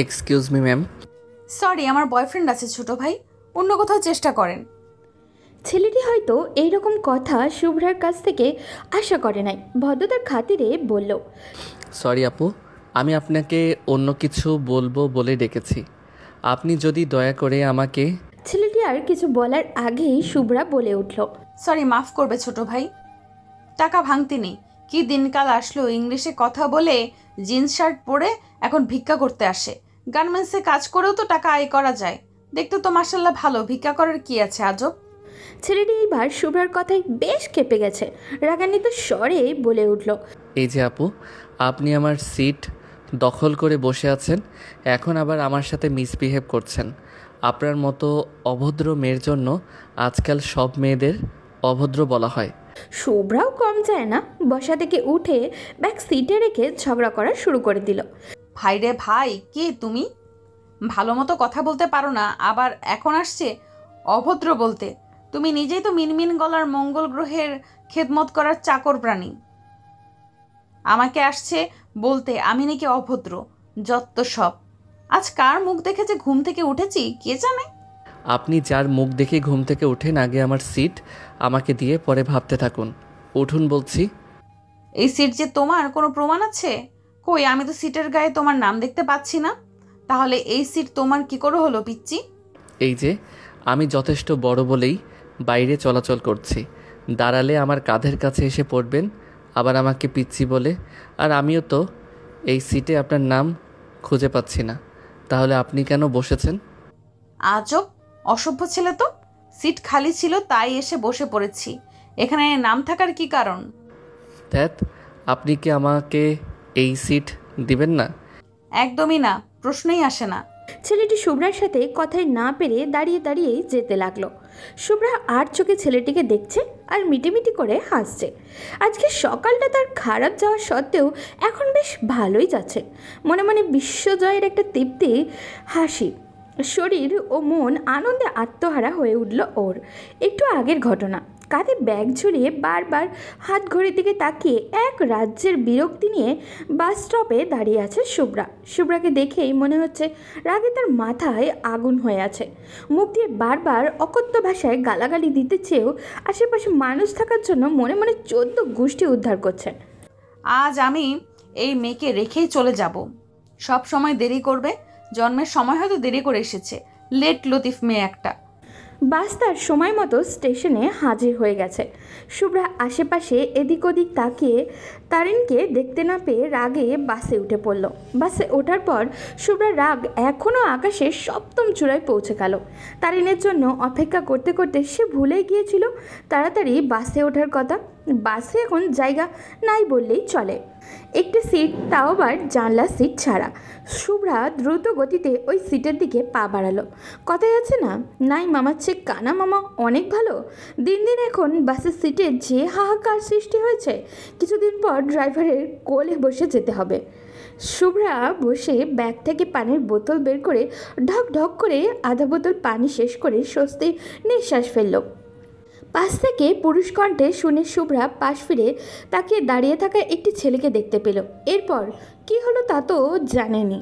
Excuse me ma'am. Sorry, আমার boyfriend আছে ছোট ভাই, অন্য কোথাও চেষ্টা করেন। ছেলেটি হয়তো এইরকম কথা শুভ্রার কাছ থেকে আশা করে নাই, ভদ্রতার খাতিরে বলল, সরি আপু, আমি আপনাকে অন্য কিছু বলবো বলে ডেকেছি। আপনি যদি দয়া করে আমাকে। ছেলেটি আর কিছু বলার আগেই শুভ্রা বলে উঠল, সরি, মাফ করবে ছোট ভাই, টাকা ভাঙতি নেই। কি দিনকাল আসলো, ইংলিশে কথা বলে জিন্স শার্ট পরে এখন ভিক্ষা করতে আসে। গার্মেন্টসে কাজ করেও তো টাকা আয় করা যায়। দেখতে তো মার্শাল্লাহ ভালো, ভিক্ষা করার কি আছে আজব। ছেলেটি এবার শুভ্রার কথায় বেশ কেঁপে গেছে, রাগান্বিত স্বরে বলে উঠল, এই যে আপু, আপনি আমার সিট দখল করে বসে আছেন, এখন আবার আমার সাথে মিসবিহেভ করছেন। আপনার মতো অভদ্র মেয়ের জন্য আজকাল সব মেয়েদের অভদ্র বলা হয়। শুভ্রাও কম যায় না, বসা থেকে উঠে ব্যাক সিটে রেখে ঝগড়া করা শুরু করে দিল। ভাই রে ভাই, কে তুমি? ভালো মতো কথা বলতে পারো না, আবার এখন আসছে অভদ্র বলতে। তুমি নিজেই তো মিনমিন গলার মঙ্গল গ্রহের খেদমত করার চাকর প্রাণী, আমাকে আসছে বলতে আমি নাকি অভদ্র। যত সব। আজ কার মুখ দেখে যে ঘুম থেকে উঠেছি কে জানে। আপনি যার মুখ দেখে ঘুম থেকে ওঠেন, আগে আমার সিট আমাকে দিয়ে পরে ভাবতে থাকুন। উঠুন বলছি। এই সিট যে তোমার কোনো প্রমাণ আছে? কই, আমি তো সিটের গায়ে তোমার নাম দেখতে পাচ্ছি না। তাহলে এই সিট তোমার কি করে হলো পিচ্চি? এই যে, আমি যথেষ্ট বড় বলেই বাইরে চলাচল করছি, দাঁড়ালে আমার কাঁধের কাছে এসে পড়বেন, আবার আমাকে পিচ্ছি বলে। আর আমিও তো এই সিটে আপনার নাম খুঁজে পাচ্ছি না, তাহলে আপনি কেন বসেছেন? আজব, অসভ্য ছেলে তো। সিট খালি ছিল তাই এসে বসে পড়েছি। এখানে নাম থাকার কি কারণ? ধ্যাত, আপনি কি আমাকে এই সিট দিবেন না? একদমই না, প্রশ্নই আসে না। ছেলেটি শুভ্রার সাথে কথায় না পেরে দাঁড়িয়ে দাঁড়িয়েই যেতে লাগলো। শুভ্রা আর চোখে ছেলেটিকে দেখছে আর মিটিমিটি করে হাসছে। আজকে সকালটা তার খারাপ যাওয়া সত্ত্বেও এখন বেশ ভালোই যাচ্ছে। মনে মনে বিশ্বজয়ের একটা তৃপ্তি হাসি, শরীর ও মন আনন্দে আত্মহারা হয়ে উঠল ওর। একটু আগের ঘটনা, কাঁধে ব্যাগ ঝুলিয়ে বারবার হাত ঘড়ির দিকে তাকিয়ে এক রাজ্যের বিরক্তি নিয়ে বাস স্টপে দাঁড়িয়ে আছে শুভ্রা। শুভ্রাকে দেখেই মনে হচ্ছে রাগে তার মাথায় আগুন হয়ে আছে। মুখ দিয়ে বারবার অকথ্য ভাষায় গালাগালি দিতে চেয়েও আশেপাশে মানুষ থাকার জন্য মনে মনে 14 গোষ্ঠী উদ্ধার করছে। আজ আমি এই মেয়েকে রেখেই চলে যাব। সব সময় দেরি করবে, জন্মের সময় হয়তো দেরি করে এসেছে। লেট লতিফ মেয়ে একটা। বাস তার সময় মতো স্টেশনে হাজির হয়ে গেছে। শুভ্রা আশেপাশে এদিক ওদিক তাকিয়ে তারিনকে দেখতে না পেয়ে রাগে বাসে উঠে পড়ল। বাসে ওঠার পর শুভ্রার রাগ এখনও আকাশের সপ্তম চূড়ায় পৌঁছে গেল। তারিনের জন্য অপেক্ষা করতে করতে সে ভুলেই গিয়েছিল তাড়াতাড়ি বাসে ওঠার কথা। বাসে এখন জায়গা নাই বললেই চলে, একটি সিট, তাও আবার জানলা সিট ছাড়া। শুভ্রা দ্রুত গতিতে ওই সিটের দিকে পা বাড়ালো। কথাই আছে না, নাই মামার চেয়ে কানা মামা অনেক ভালো। দিন দিন এখন বাসের সিটে যে হাহাকার সৃষ্টি হয়েছে, কিছুদিন পর ড্রাইভারের কোলে বসে যেতে হবে। শুভ্রা বসে ব্যাগ থেকে পানির বোতল বের করে ঢক ঢক করে আধা বোতল পানি শেষ করে স্বস্তির নিঃশ্বাস ফেলল। পাশ থেকে পুরুষ কণ্ঠে শুনে শুভ্রা পাশ ফিরে তাকে দাঁড়িয়ে থাকা একটি ছেলেকে দেখতে পেল। এরপর কি হলো তা তো জানেনি।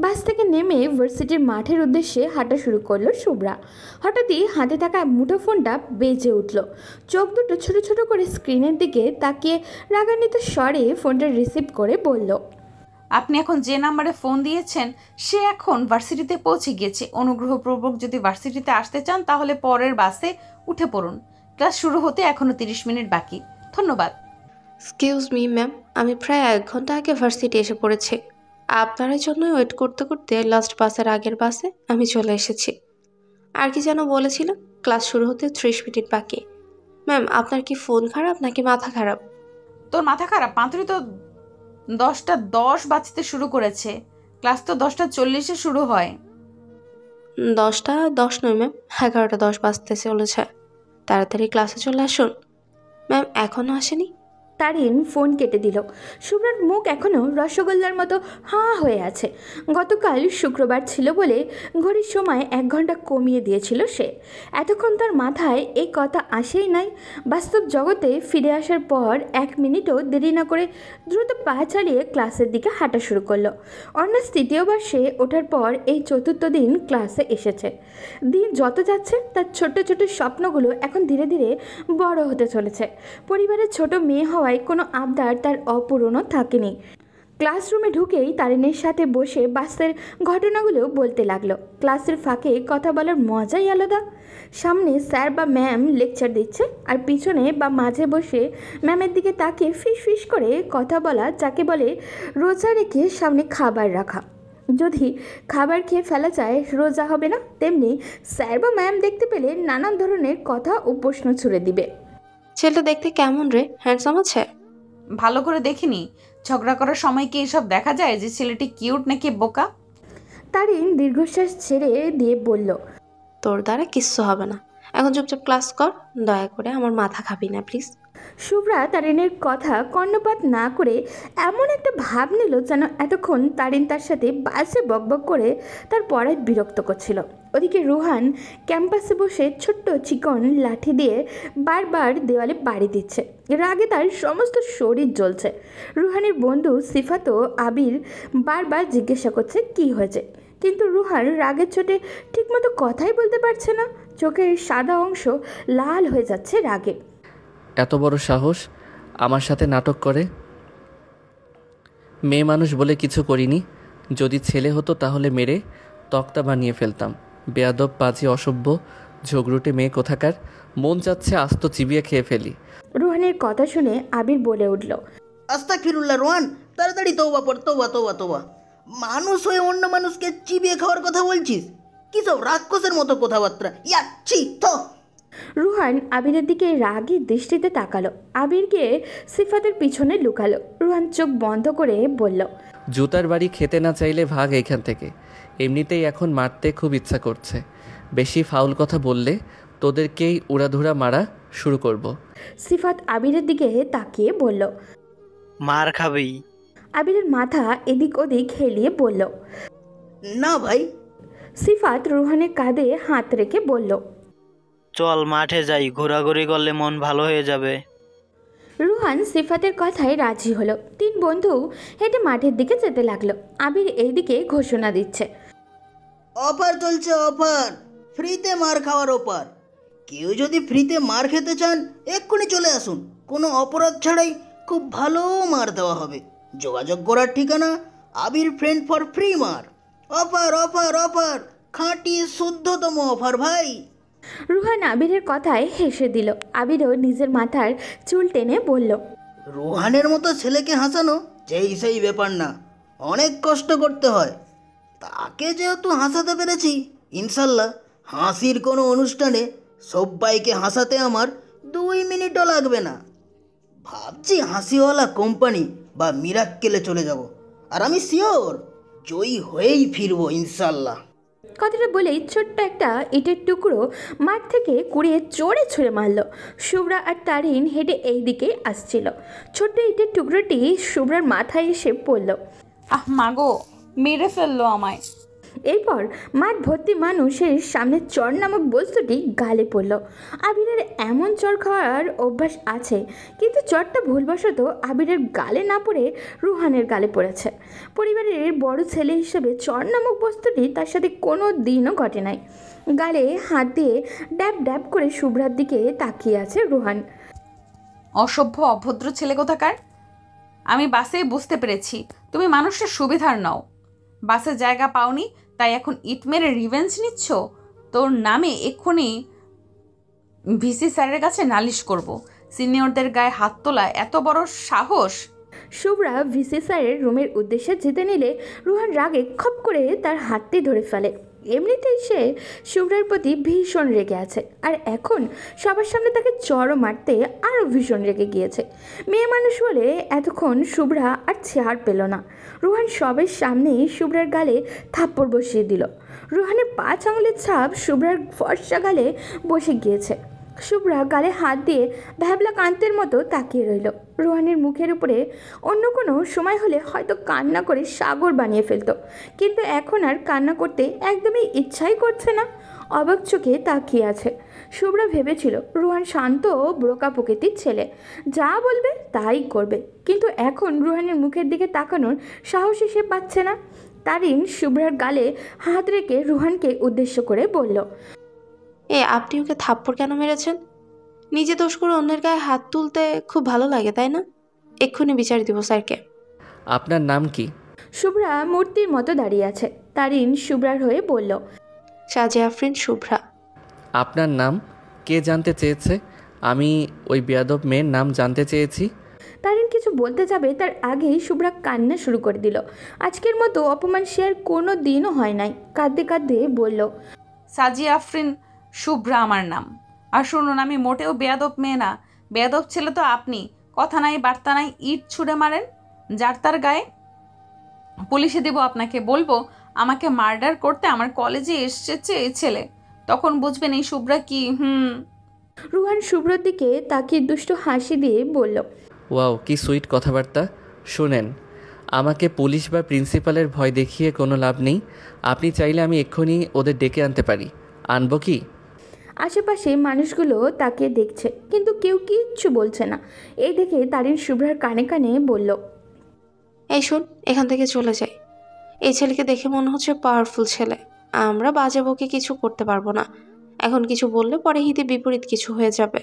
বাস থেকে নেমে ভার্সিটির মাঠের উদ্দেশ্যে হাঁটা শুরু করলো শুভ্রা। হঠাৎই হাতে থাকা মুঠোফোনটা বেজে উঠল। চোখ দুটো ছোট ছোট করে স্ক্রিনের দিকে তাকিয়ে রাগান্বিত স্বরে ফোনটা রিসিভ করে বলল, আপনি এখন যে নাম্বারে ফোন দিয়েছেন সে এখন ভার্সিটিতে পৌঁছে গিয়েছে। অনুগ্রহপূর্বক যদি ভার্সিটিতে আসতে চান তাহলে পরের বাসে উঠে পড়ুন। ক্লাস শুরু হতে এখনো 30 মিনিট বাকি। ধন্যবাদ। এক্সকিউজ মি ম্যাম, আমি প্রায় 1 ঘন্টা আগে ভার্সিটি এসে পড়েছি। আপনার জন্যই ওয়েট করতে করতে লাস্ট বাসের আগের বাসে আমি চলে এসেছি। আর কি যেন বলেছিলাম, ক্লাস শুরু হতে 30 মিনিট বাকি। ম্যাম, আপনার কি ফোন খারাপ নাকি মাথা খারাপ? তোর মাথা খারাপ? মাত্রই তো 10টা 10 বাজতে শুরু করেছে। ক্লাস তো 10টা 40-এ শুরু হয়। 10টা 10 নয় ম্যাম, 11টা 10 বাজতে চলেছে। তাড়াতাড়ি ক্লাসে চলে আসুন। ম্যাম এখনও আসেনি? তারিন ফোন কেটে দিল। শুভ্রার মুখ এখনও রসগোল্লার মতো হাঁ হয়ে আছে। গতকাল শুক্রবার ছিল বলে ঘড়ির সময় 1 ঘন্টা কমিয়ে দিয়েছিল সে। এতক্ষণ তার মাথায় এই কথা আসেই নাই। বাস্তব জগতে ফিরে আসার পর 1 মিনিটও দেরি না করে দ্রুত পা চালিয়ে ক্লাসের দিকে হাঁটা শুরু করলো। অনার্স 3য় বর্ষে ওঠার পর এই 4র্থ দিন ক্লাসে এসেছে। দিন যত যাচ্ছে তার ছোট ছোট স্বপ্নগুলো এখন ধীরে ধীরে বড় হতে চলেছে। পরিবারের ছোট মেয়ে হওয়ায় কোনো আবদার তার অপূরণ থাকেনি। ক্লাসরুমে ঢুকেই তারিনের সাথে বসে বাসের ঘটনাগুলো বলতে লাগলো। ক্লাসের ফাঁকে কথা বলার মজাই আলাদা। সামনে স্যার বা ম্যাম লেকচার দিচ্ছে আর পিছনে বা মাঝে বসে ম্যামের দিকে তাকিয়ে ফিস ফিস করে কথা বলা, যাকে বলে রোজা রেখে সামনে খাবার রাখা। যদি খাবার খেয়ে ফেলা যায় রোজা হবে না, তেমনি স্যার বা ম্যাম দেখতে পেলে নানান ধরনের কথা ও প্রশ্ন ছুড়ে দিবে। ছেলেটা দেখতে কেমন রে? হ্যান্ডসাম আছে? ভালো করে দেখিনি। ঝগড়া করার সময় কি এসব দেখা যায় যে ছেলেটি কিউট নাকি বোকা? তারিন দীর্ঘশ্বাস ছেড়ে দিয়ে বলল, তোর দ্বারা কিচ্ছু হবে না, এখন চুপচাপ ক্লাস কর, দয়া করে আমার মাথা খাবি না প্লিজ। শুভ্রা তারিনের কথা কর্ণপাত না করে এমন একটা ভাব নিল যেন এতক্ষণ তারিন তার সাথে বাসে বকবক করে তার পড়ায় বিরক্ত করছিল। ওদিকে রুহান ক্যাম্পাসে বসে ছোট্ট চিকন লাঠি দিয়ে বারবার দেওয়ালে বাড়ি দিচ্ছে। রাগে তার সমস্ত শরীর জ্বলছে। রুহানের বন্ধু সিফাত ও আবির বারবার জিজ্ঞাসা করছে কি হয়েছে, কিন্তু রুহান রাগের চোটে ঠিকমতো কথাই বলতে পারছে না। চোখের সাদা অংশ লাল হয়ে যাচ্ছে রাগে। এত বড় সাহস আমার সাথে নাটক করে! মেয়ে মানুষ বলে কিছু করিনি। যদি ছেলে হতো তাহলে মেরে তক্তা বানিয়ে ফেলতাম। বেয়াদব, পাজি, অসভ্য, ঝগড়ুটে মেয়ে কোথাকার। মন চাচ্ছে আস্ত চিবিয়ে খেয়ে ফেলি। রুহানের কথা শুনে আবির বলে উঠল, আস্তাগফিরুল্লাহ রোহান, তাড়াতাড়ি তওবা পড়, তওবা তওবা তওবা। মানুষ হয়ে অন্য মানুষকে চিবিয়ে খাওয়ার কথা বলছিস? কি সব রাক্ষসের মতো কথাবার্তা! ইয়াচ্ছি তো। রুহান আবিরের দিকে রাগী দৃষ্টিতে তাকালো। আবির গিয়ে সিফাতের পিছনে লুকালো। রুহান চোখ বন্ধ করে বলল, জুতার বাড়ি খেতে না চাইলে ভাগ এইখান থেকে। এমনিতেই এখন মারতে খুব ইচ্ছা করছে। বেশি ফাউল কথা বললে তোদেরকেই উড়াধুরা মারা শুরু করব। সিফাত আবিরের দিকে তাকিয়ে বলল, মার খাবেই। আবিরের মাথা এদিক ওদিক হেলিয়ে বলল, না ভাই। সিফাত রুহানের কাঁধে হাত রেখে বলল, চল মাঠে যাই, ঘোরাঘুরি করলে মন ভালো হয়ে যাবে। রুহান সিফাতের কথায় রাজি হলো। 3 বন্ধু হেঁটে মাঠের দিকে যেতে লাগলো। আবির এইদিকে ঘোষণা দিচ্ছে, অফার চলছে, অফার, ফ্রিতে মার খাওয়ার অফার। কেউ যদি ফ্রিতে মার খেতে চান এক্ষুনি চলে আসুন। কোনো অপরাধ ছাড়াই খুব ভালো মার দেওয়া হবে। যোগাযোগ করার ঠিকানা আবির ফ্রেন্ড ফর ফ্রি মার। অফার অফার অফার, খাঁটি শুদ্ধতম অফার ভাই। রুহান আবিরের কথায় হেসে দিল। আবিরও নিজের মাথার চুল টেনে বলল, রুহানের মতো ছেলেকে হাসানো যেই সেই ব্যাপার না, অনেক কষ্ট করতে হয়। তাকে যেহেতু হাসাতে পেরেছি, ইনশাল্লাহ হাসির কোনো অনুষ্ঠানে সবাইকে হাসাতে আমার 2 মিনিটও লাগবে না। ভাবছি হাসিওয়ালা কোম্পানি বা মিরাক্কেলে চলে যাব, আর আমি শিওর জয়ী হয়েই ফিরবো ইনশাল্লাহ। কথাটা বলেই ছোট্ট একটা ইটের টুকরো মাঠ থেকে কুড়িয়ে জোরে ছুঁড়ে মারল। শুভ্রা আর তারিন হেঁটে এই দিকে আসছিল। ছোট্ট ইটের টুকরোটি শুভ্রার মাথায় এসে পড়ল। আহ মাগো, মেরে ফেললো আমায়। এরপর মাঠ ভর্তি মানুষের সামনে চর নামক বস্তুটি গালে পড়ল। আবিরের এমন চর খাওয়ার অভ্যাস আছে, কিন্তু চরটা ভুলবশত আবিরের গালে না পড়ে রুহানের গালে পড়েছে। পরিবারের বড় ছেলে হিসেবে চর নামক বস্তুটি তার সাথে কোনো দিনও ঘটে নাই। গালে হাত দিয়ে ড্যাব ড্যাব করে শুভ্রার দিকে তাকিয়ে আছে রুহান। অসভ্য, অভদ্র ছেলে কোথাকার। আমি বাসে বুঝতে পেরেছি তুমি মানুষের সুবিধার নাও। বাসে জায়গা পাওনি তাই এখন ইট মেরে রিভেঞ্জ নিচ্ছ। তোর নামে এক্ষুনি ভিসি স্যারের কাছে নালিশ করব। সিনিয়রদের গায়ে হাত তোলা এত বড় সাহস! শুভ্রা ভিসি স্যারের রুমের উদ্দেশ্যে যেতে নিলে রুহান রাগে খপ করে তার হাতটি ধরে ফেলে। এমনিতেই সে শুভ্রার প্রতি ভীষণ রেগে আছে, আর এখন সবার সামনে তাকে চড়ও মারতে আরও ভীষণ রেগে গিয়েছে। মেয়ে মানুষ বলে এতক্ষণ শুভ্রা আর ছাড় পেল না। রুহান সবের সামনেই শুভ্রার গালে থাপ্পড় বসিয়ে দিল। রুহানের 5 আঙুলের ছাপ শুভ্রার ফর্সা গালে বসে গিয়েছে। শুভ্রা গালে হাত দিয়ে ভ্যাবলা কান্তের মতো তাকিয়ে রইল। রুহানের মুখের উপরে অন্য কোনো সময় হলে হয়তো কান্না করে সাগর বানিয়ে ফেলতো, কিন্তু এখন আর কান্না করতে একদমই ইচ্ছাই করছে না। অবাক চোখে তাকিয়ে আছে। শুভ্রা ভেবেছিল রুহান শান্ত ও বোকা প্রকৃতির ছেলে, যা বলবে তাই করবে, কিন্তু এখন রুহানের মুখের দিকে তাকানোর সাহসই সে পাচ্ছে না। তারিন শুভ্রার গালে হাত রেখে রুহানকে উদ্দেশ্য করে বলল, আপনি ওকে থাপ্পড় কেন মেরেছেন? নিজে দোষ করে অন্যের গায়ে হাত তুলতে খুব ভালো লাগে, তাই না? এক্ষুনি বিচার দিব স্যারকে। আপনার নাম কি? শুভ্রা মূর্তির মতো দাঁড়িয়ে আছে। তারিন শুভ্রার হয়ে বলল, সাজিয়া আফরিন শুভ্রা। আপনার নাম কে জানতে চেয়েছে? আমি ওই বেয়াদব মেয়ের নাম জানতে চেয়েছি। তারিন কিছু বলতে যাবে তার আগেই শুভ্রা কান্না শুরু করে দিল। আজকের মতো অপমান সে আর কোনো দিনও হয় নাই। কাঁদতে কাঁদতে বলল, সাজিয়া আফরিন শুভ্রা আমার নাম। আর শুনুন, আমি মোটেও বেয়াদব মেয়ে না। বেয়াদব ছেলে তো আপনি। কথা নাই বার্তা নাই, ইট ছুঁড়ে মারেন যার তার গায়ে। পুলিশে দেব আপনাকে, বলবো আমাকে মার্ডার করতে আমার কলেজে এসেছে এই ছেলে, তখন বুঝবেন এই শুভ্রা কি। রুহান শুভ্রর দিকে তাকিয়ে দুষ্ট হাসি দিয়ে বলল, ওয়াও, কি সুইট কথাবার্তা। শুনেন, আমাকে পুলিশ বা প্রিন্সিপালের ভয় দেখিয়ে কোনো লাভ নেই। আপনি চাইলে আমি এক্ষুনি ওদের ডেকে আনতে পারি। আনবো কি? আশেপাশে মানুষগুলো তাকে দেখছে, কিন্তু কেউ কিচ্ছু বলছে না। এই দেখে তারিন শুভ্রার কানে কানে বলল, এই শোন, এখান থেকে চলে যাই। এই ছেলেকে দেখে মনে হচ্ছে পাওয়ারফুল ছেলে। আমরা বাজে বকে কিছু করতে পারবো না। এখন কিছু বললে পরে হিতে বিপরীত কিছু হয়ে যাবে।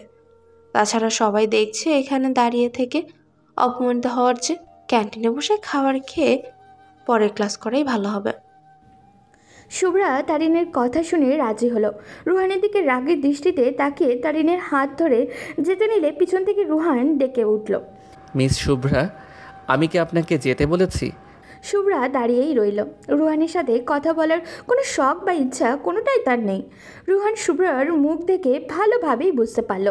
তাছাড়া সবাই দেখছে, এখানে দাঁড়িয়ে থেকে অপমানিত হওয়ার চেয়ে ক্যান্টিনে বসে খাবার খেয়ে পরের ক্লাস করাই ভালো হবে। শুভ্রা তারিনের কথা শুনে রাজি হলো। রুহানের দিকে রাগের দৃষ্টিতে তাকিয়ে তারিনের হাত ধরে যেতে নিলে পিছন থেকে রুহান ডেকে উঠল, মিস শুভ্রা, আমি কি আপনাকে যেতে বলেছি? শুভ্রা দাঁড়িয়েই রইল। রুহানের সাথে কথা বলার কোনো শখ বা ইচ্ছা কোনোটাই তার নেই। রুহান শুভ্রার মুখ দেখে ভালোভাবেই বুঝতে পারল।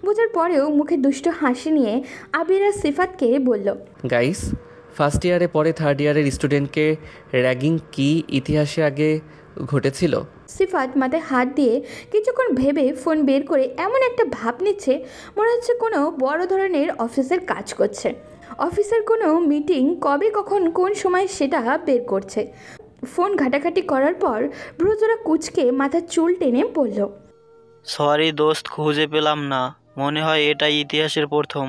বোঝার পরেও মুখে দুষ্ট হাসি নিয়ে আবির আর সিফাতকে বলল, গাইস, ফার্স্ট ইয়ারে পরে থার্ড ইয়ারের স্টুডেন্টকে র্যাগিং কি ইতিহাসে আগে ঘটেছিল? সিফাত মাথায় হাত দিয়ে কিছুক্ষণ ভেবে ফোন বের করে এমন একটা ভাব নিচ্ছে মনে হচ্ছে কোনো বড় ধরনের অফিসের কাজ করছে। অফিসের কোনো মিটিং কবে কখন কোন সময় সেটা বের করছে। ফোন ঘাটাঘাটি করার পর ভ্রুজোড়া কুচকে মাথার চুল টেনে বলল, সরি দোস্ত, খুঁজে পেলাম না। মনে হয় এটাই ইতিহাসের প্রথম।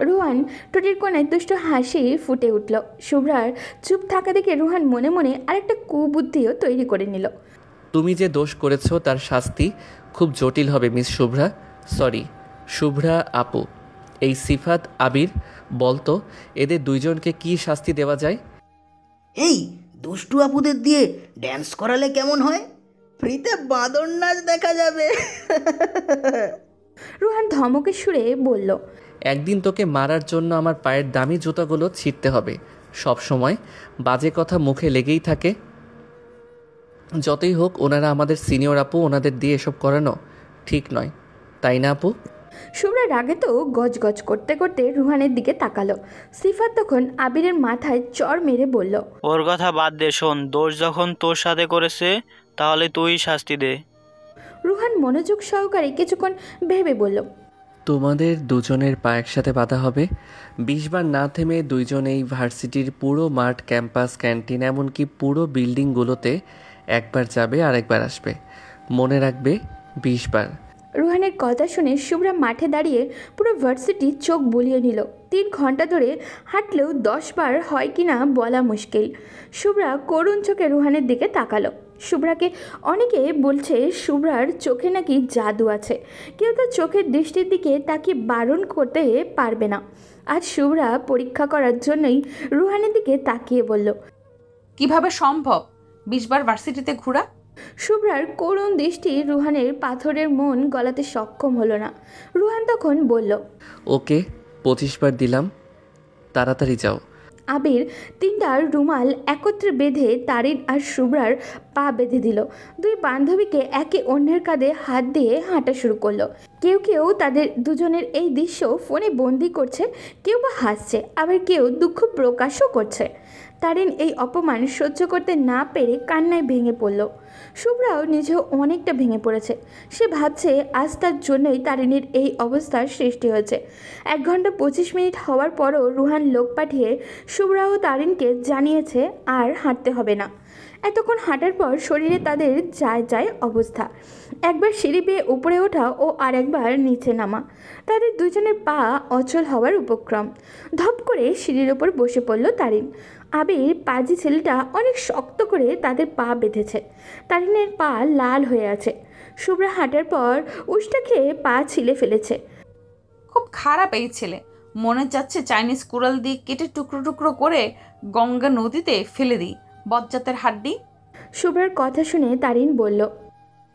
রুহান টুটির কোণায় দুষ্ট হাসি ফুটে উঠল। শুভ্রার চুপ থাকা দেখে রুহান মনে মনে আরেকটা কুবুদ্ধিও তৈরি করে নিল। তুমি যে দোষ করেছো তার শাস্তি খুব জটিল হবে মিস শুভ্রা। সরি শুভ্রা আপু। এই সিফাত আবির, বলতো এদের দুইজনকে কি শাস্তি দেওয়া যায়? এই দুষ্টু আপুদের দিয়ে ড্যান্স করালে কেমন হয়? ফ্রিতে বাঁদর নাচ দেখা যাবে। রুহান ধমকের সুরে বলল, একদিন তোকে মারার জন্য আমার পায়ের দামি জুতাগুলো ছিঁড়তে হবে। সব সময় বাজে কথা মুখে লেগেই থাকে। যতই হোক, ওনারা আমাদের সিনিয়র আপু, ওনাদের দিয়ে এসব করানো ঠিক নয়, তাই না আপু? শুভ্রা রাগে তো গজগজ করতে করতে রুহানের দিকে তাকালো। সিফাত তখন আবিরের মাথায় চড় মেরে বলল, ওর কথা বাদ দে, শোন, দোষ যখন তোর সাথে করেছে তাহলে তুই শাস্তি দে। রুহান মনোযোগ সহকারে কিছুক্ষণ ভেবে বলল, তোমাদের দুজনের পা একসাথে বাঁধা হবে। 20 বার না থেমে দুইজন এই ভার্সিটির পুরো মাঠ, ক্যাম্পাস, ক্যান্টিন, এমনকি পুরো বিল্ডিংগুলোতে একবার যাবে আর একবার আসবে। মনে রাখবে, 20 বার। রুহানের কথা শুনে শুভ্রা মাঠে দাঁড়িয়ে পুরো ভার্সিটি চোখ বুলিয়ে নিল। 3 ঘন্টা ধরে হাঁটলেও 10 বার হয় কিনা বলা মুশকিল। শুভ্রা করুণ চোখে রুহানের দিকে তাকালো। শুভ্রাকে অনেকে বলছে শুভ্রার চোখে নাকি জাদু আছে, কেউ তার চোখের দৃষ্টির দিকে তাকে বারণ করতে পারবে না। আজ শুভ্রা পরীক্ষা করার জন্যই রুহানের দিকে তাকিয়ে বলল, কিভাবে সম্ভব 20 বার ভার্সিটিতে ঘোরা? শুভ্রার করুণ দৃষ্টি রুহানের পাথরের মন গলাতে সক্ষম হলো না। রুহান তখন বলল, ওকে, 25 বার দিলাম, তাড়াতাড়ি যাও। আবির 3টা রুমাল একত্রে বেঁধে তারিন আর শুভ্রার পা বেঁধে দিল। 2 বান্ধবীকে একে অন্যের কাঁধে হাত দিয়ে হাঁটা শুরু করলো। কেউ কেউ তাদের দুজনের এই দৃশ্য ফোনে বন্দি করছে, কেউ বা হাসছে, আবার কেউ দুঃখ প্রকাশও করছে। তারিন এই অপমান সহ্য করতে না পেরে কান্নায় ভেঙে পড়ল। শুভ্রাও নিজেও অনেকটা ভেঙে পড়েছে। সে ভাবছে আজ তার জন্যই তারিনের এই অবস্থার সৃষ্টি হয়েছে। 1 ঘন্টা 25 মিনিট হওয়ার পরও রুহান লোক পাঠিয়ে শুভ্রা ও তারিনকে জানিয়েছে আর হাঁটতে হবে না। এতক্ষণ হাঁটার পর শরীরে তাদের যায় যায় অবস্থা। একবার সিঁড়ি বেয়ে উপরে ওঠা ও আর একবার নিচে নামা। তাদের দুজনের পা অচল হওয়ার উপক্রম। ধপ করে সিঁড়ির ওপর বসে পড়ল তারিন। আবির পাজি ছেলেটা অনেক শক্ত করে তাদের পা বেঁধেছে। তারিনের পা লাল হয়ে আছে। শুভ্রা হাঁটার পর উষ্টা খেয়ে পা ছিলে ফেলেছে। খুব খারাপ এই ছেলে, মনে যাচ্ছে চাইনিজ কুড়াল দিয়ে কেটে টুকরো টুকরো করে গঙ্গা নদীতে ফেলে দিই, বজ্জাতের হাড্ডি। শুভ্রার কথা শুনে তারিন বলল,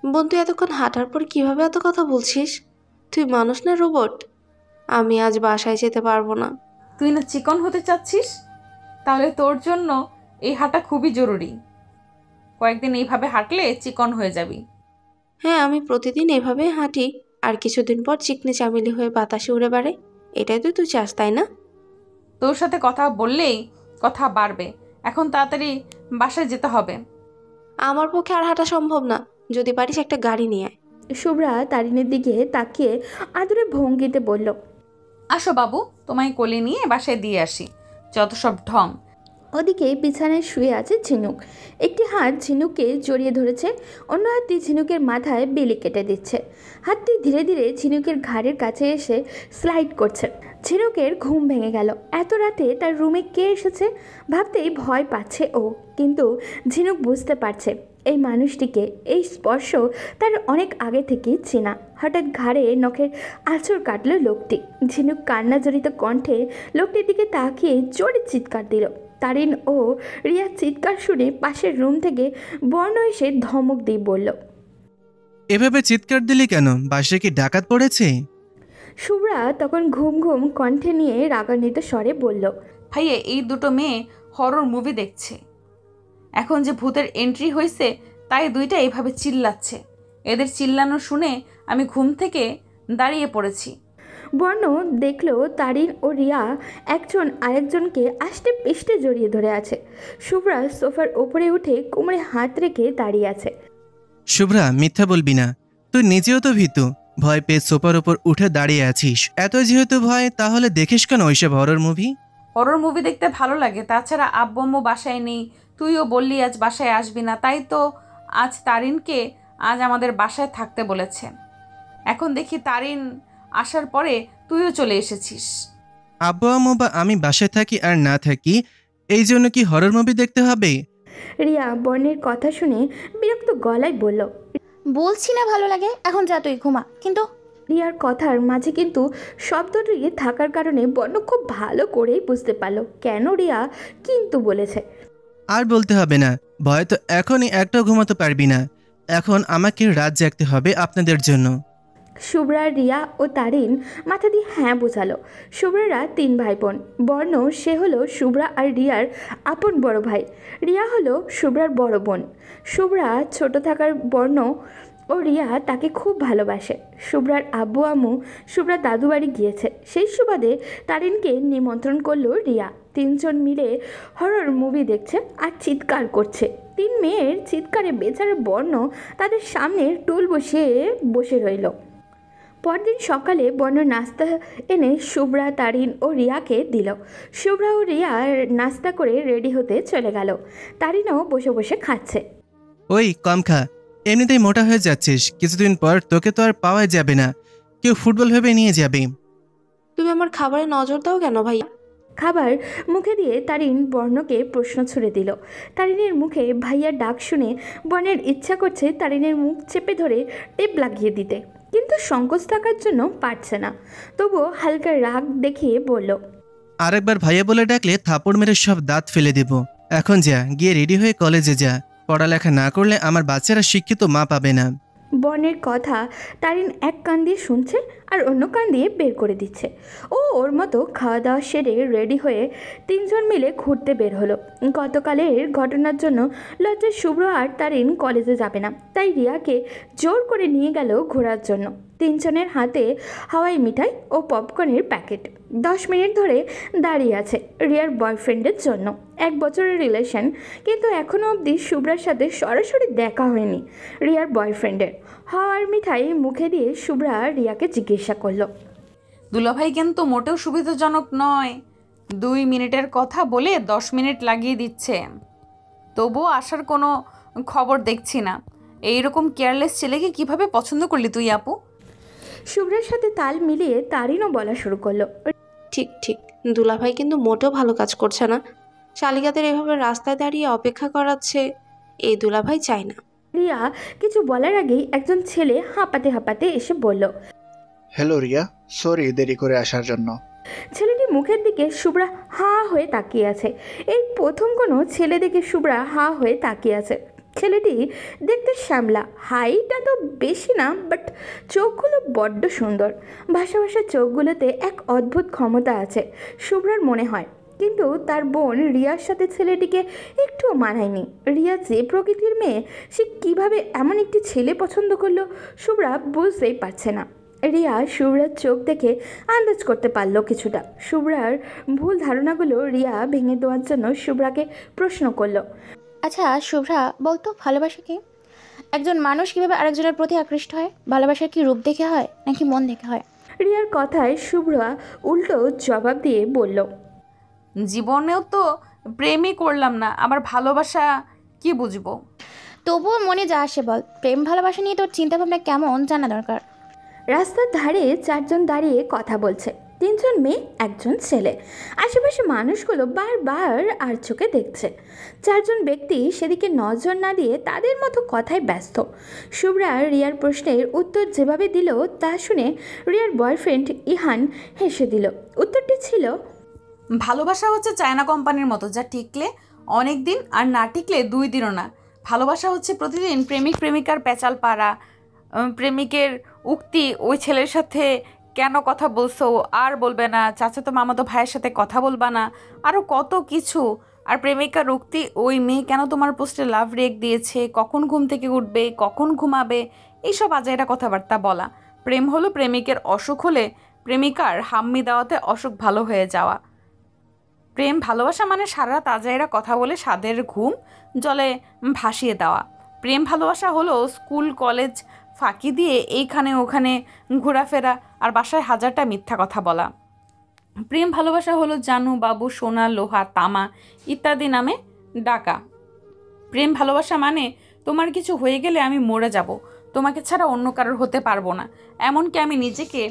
বোন তুই এতক্ষণ হাঁটার পর কিভাবে এত কথা বলছিস? তুই মানুষ না রোবট? আমি আজ বাসায় যেতে পারবো না। তুই না চিকন হতে চাচ্ছিস? তাহলে তোর জন্য এই হাঁটা খুবই জরুরি। কয়েকদিন এইভাবে হাঁটলে চিকন হয়ে যাবি। হ্যাঁ, আমি প্রতিদিন এভাবে হাঁটি, আর কিছুদিন পর চিকনি চামেলি হয়ে বাতাসে উড়ে বেড়াই। এটাই তো তুই চাস, তাই না? তোর সাথে কথা বললেই কথা বাড়বে। এখন তাড়াতাড়ি বাসায় যেতে হবে। আমার পক্ষে আর হাঁটা সম্ভব না। যদি পারিস একটা গাড়ি নিয়ে আয়। শুভ্রা তারিনের দিকে তাকিয়ে আদুরে ভঙ্গিতে বলল, আসো বাবু, তোমায় কোলে নিয়ে বাসায় দিয়ে আসি। যত সব ঢং। ওদিকে বিছানায় শুয়ে আছে ঝিনুক। একটি হাত ঝিনুককে জড়িয়ে ধরেছে, অন্য হাতটি ঝিনুকের মাথায় বেলি কেটে দিচ্ছে। হাতটি ধীরে ধীরে ঝিনুকের ঘাড়ের কাছে এসে স্লাইড করছে। ঝিনুকের ঘুম ভেঙে গেল। এত রাতে তার রুমে কে এসেছে ভাবতেই ভয় পাচ্ছে ও। কিন্তু ঝিনুক বুঝতে পারছে এই মানুষটিকে, এই স্পর্শ তার অনেক আগে থেকেই চেনা। হঠাৎ ঘাড়ে নখের আঁচড় কাটল লোকটি। ঝিনুক কান্নাজড়িত কণ্ঠে লোকটির দিকে তাকিয়ে জোরে চিৎকার দিল। তারিন ও রিয়ার চিৎকার শুনে পাশের রুম থেকে বর্ণ এসে ধমক দিয়ে বলল, এভাবে চিৎকার দিলি কেন? বাসায় কি ডাকাত পড়েছে? শুভ্রা তখন ঘুম ঘুম কণ্ঠে নিয়ে রাগান্বিত স্বরে বলল, ভাইয়া, এই দুটো মেয়ে হরর মুভি দেখছে। এখন যে ভূতের এন্ট্রি হয়েছে তাই দুইটা এইভাবে চিল্লাচ্ছে। এদের চিল্লানো শুনে আমি ঘুম থেকে দাঁড়িয়ে পড়েছি। বর্ণ দেখল তারিন ও রিয়া একজন আরেকজনকে আষ্টে পিষ্টে জড়িয়ে ধরে আছে। শুভ্রা সোফার ওপরে উঠে কোমরে হাত রেখে দাঁড়িয়ে আছে। শুভ্রা, মিথ্যা বলবি না। তুই নিজেও তো ভীতু। ভয় পেয়ে সোফার উপর উঠে দাঁড়িয়ে আছিস। এত যেহেতু ভয়, তাহলে দেখিস কেন ওইসব হরর মুভি? হরর মুভি দেখতে ভালো লাগে। তাছাড়া আব্বু আম্মু বাসায় নেই, তুইও বললি আজ বাসায় আসবি না, তাই তো আজ তারিনকে আজ আমাদের বাসায় থাকতে বলেছে। এখন দেখি তারিন আসার পরে তুইও চলে এসেছিস। আব্বু আম্মু বা আমি বাসায় থাকি আর না থাকি, এই জন্য কি হরর মুভি দেখতে হবে? রিয়া বর্ণের কথা শুনে বিরক্ত গলায় বলল, বলছি না ভালো লাগে, এখন যা তুই ঘুমা। কিন্তু রিয়ার কথার মাঝে কিন্তু শব্দটি থাকার কারণে বর্ণ খুব ভালো করেই বুঝতে পারল কেন রিয়া কিন্তু বলেছে। আর বলতে হবে না, ভয় তো এখনই একটাও ঘুমাতে পারবি না। এখন আমাকে রাত জাগতে হবে আপনাদের জন্য। শুভ্রা, রিয়া ও তারিন মাথা দিয়ে হ্যাঁ বোঝালো। শুভ্রারা 3 ভাই বোন। বর্ণ সে হলো শুভ্রা আর রিয়ার আপন বড় ভাই। রিয়া হলো শুভ্রার বড় বোন। শুভ্রা ছোট থাকার বর্ণ ও রিয়া তাকে খুব ভালোবাসে। শুভ্রার আব্বু আম্মু শুভ্রার দাদু বাড়ি গিয়েছে, সেই সুবাদে তারিনকে নিমন্ত্রণ করলো রিয়া। 3 জন মিলে হরর মুভি দেখছে আর চিৎকার করছে। 3 মেয়ের চিৎকারে বেচারা বর্ণ তাদের সামনে টুল বসিয়ে বসে রইল। পরদিন সকালে বর্ণ নাস্তা এনে শুভ্রা, তারিন ও রিয়াকে দিল। শুভ্রা ও রিয়া নাস্তা করে রেডি হতে চলে গেল। তারিনও বসে বসে খাচ্ছে। ওই কম খা, এমনিতেই মোটা হয়ে যাচ্ছিস। কিছুদিন পর তোকে তো আর পাওয়া যাবে না, কেউ ফুটবল ভেবে নিয়ে যাবে। তুমি আমার খাবারে নজর দাও কেন ভাইয়া? খাবার মুখে দিয়ে তারিন বর্ণকে প্রশ্ন ছুড়ে দিল। তারিনের মুখে ভাইয়ার ডাক শুনে বর্ণের ইচ্ছা করছে তারিনের মুখ চেপে ধরে টেপ লাগিয়ে দিতে, কিন্তু সংকোচ থাকার জন্য পারছে না। তবুও হালকা রাগ দেখিয়ে বলল, আরেকবার ভাইয়া বলে ডাকলে থাপড় মেরে সব দাঁত ফেলে দেব। এখন যা, গিয়ে রেডি হয়ে কলেজে যা। পড়ালেখা না করলে আমার বাচ্চারা শিক্ষিত মা পাবে না। বর্ণের কথা তারিন এক কান দিয়ে শুনছে আর অন্য কান দিয়ে বের করে দিচ্ছে। ও ওর মতো খাওয়া দাওয়া সেরে রেডি হয়ে তিনজন মিলে ঘুরতে বের হলো। গতকালের ঘটনার জন্য লজ্জায় শুভ্র আর তারিন কলেজে যাবে না, তাই রিয়াকে জোর করে নিয়ে গেল ঘোরার জন্য। তিনজনের হাতে হাওয়াই মিঠাই ও পপকর্নের প্যাকেট। 10 মিনিট ধরে দাঁড়িয়ে আছে রিয়ার বয়ফ্রেন্ডের জন্য। 1 বছরের রিলেশন, কিন্তু এখনও অবধি শুভ্রার সাথে সরাসরি দেখা হয়নি রিয়ার বয়ফ্রেন্ডের। হাওয়ার মিঠাই মুখে দিয়ে শুভ্রা রিয়াকে জিজ্ঞাসা করলো, দুলাভাই কিন্তু মোটেও সুবিধাজনক নয়। 2 মিনিটের কথা বলে 10 মিনিট লাগিয়ে দিচ্ছে, তবুও আসার কোনো খবর দেখছি না। এইরকম কেয়ারলেস ছেলেকে কিভাবে পছন্দ করলি তুই আপু? শুভ্রার সাথে তাল মিলিয়ে তারিনও বলা শুরু করলো, ঠিক ঠিক, দুলাভাই কিন্তু মোটেও ভালো কাজ করছে না। শালিকাদের এভাবে রাস্তায় দাঁড়িয়ে অপেক্ষা করাচ্ছে, এই দুলাভাই চাই না। রিয়া কিছু বলার আগেই একজন ছেলে হাঁপাতে হাঁপাতে এসে বলল, হ্যালো রিয়া, সরি দেরি করে আসার জন্য। ছেলেটির মুখের দিকে শুভ্রা হাঁ হয়ে তাকিয়ে আছে। এই প্রথম কোনো ছেলে দেখে শুভ্রা হাঁ হয়ে তাকিয়ে আছে। ছেলেটি দেখতে শ্যামলা, হাইটটা তো বেশি না, বাট চোখগুলো বড্ড সুন্দর। ভাষা ভাষা চোখগুলোতে এক অদ্ভুত ক্ষমতা আছে শুভ্রার মনে হয়, কিন্তু তার বোন রিয়ার সাথে ছেলেটিকে একটুও মানায়নি। রিয়া যে প্রকৃতির মেয়ে, সে কিভাবে এমন একটি ছেলে পছন্দ করলো শুভ্রা বুঝতেই পারছে না। রিয়া শুভ্রার চোখ দেখে আন্দাজ করতে পারলো কিছুটা। শুভ্রার ভুল ধারণাগুলো রিয়া ভেঙে দেওয়ার জন্য শুভ্রাকে প্রশ্ন করলো, আচ্ছা শুভ্রা, বলতো ভালোবাসা কি? একজন মানুষ কিভাবে আরেকজনের প্রতি আকৃষ্ট হয়? ভালোবাসা কি রূপ দেখে হয় নাকি মন দেখে হয়? রিয়ার কথায় শুভ্রা উল্টো জবাব দিয়ে বলল, জীবনেও তো প্রেমই করলাম না, আবার ভালোবাসা কি বুঝবো? তবুও মনে যা আসে বল, প্রেম ভালোবাসা নিয়ে তোর চিন্তাভাবনা কেমন জানা দরকার। রাস্তার ধারে 4 জন দাঁড়িয়ে কথা বলছে, 3 জন মেয়ে 1 জন ছেলে। আশেপাশে মানুষগুলো বারবার আর চোখে দেখছে। 4 জন ব্যক্তি সেদিকে নজর না দিয়ে তাদের মতো কথায় ব্যস্ত। শুভ্রা রিয়ার প্রশ্নের উত্তর যেভাবে দিল তা শুনে রিয়ার বয়ফ্রেন্ড ইহান হেসে দিল। উত্তরটি ছিল, ভালোবাসা হচ্ছে চায়না কোম্পানির মতো, যা টিকলে অনেক দিন আর না টিকলে 2 দিনও না। ভালোবাসা হচ্ছে প্রতিদিন প্রেমিক প্রেমিকার পেঁচাল পাড়া, প্রেমিকের উক্তি, ওই ছেলের সাথে কেন কথা বলছো, আর বলবে না, চাচাতো মামাতো ভাইয়ের সাথে কথা বলবা না, আরও কত কিছু। আর প্রেমিকার উক্তি, ওই মেয়ে কেন তোমার পোস্টে লাভ রেক দিয়েছে, কখন ঘুম থেকে উঠবে, কখন ঘুমাবে, এইসব আজাইরা কথাবার্তা বলা। প্রেম হলো প্রেমিকের অসুখ হলে প্রেমিকার হাম্মি দেওয়াতে অসুখ ভালো হয়ে যাওয়া। প্রেম ভালোবাসা মানে সারা রাত আজাইরা কথা বলে স্বাদের ঘুম জলে ভাসিয়ে দেওয়া। প্রেম ভালোবাসা হলো স্কুল কলেজ ফাঁকি দিয়ে এইখানে ওখানে ঘোরাফেরা আর বাসায় হাজারটা মিথ্যা কথা বলা। প্রেম ভালোবাসা হলো জানু, বাবু, সোনা, লোহা, তামা ইত্যাদি নামে ডাকা। প্রেম ভালোবাসা মানে তোমার কিছু হয়ে গেলে আমি মরে যাব, তোমাকে ছাড়া অন্য কারোর হতে পারবো না, এমনকি আমি নিজেকে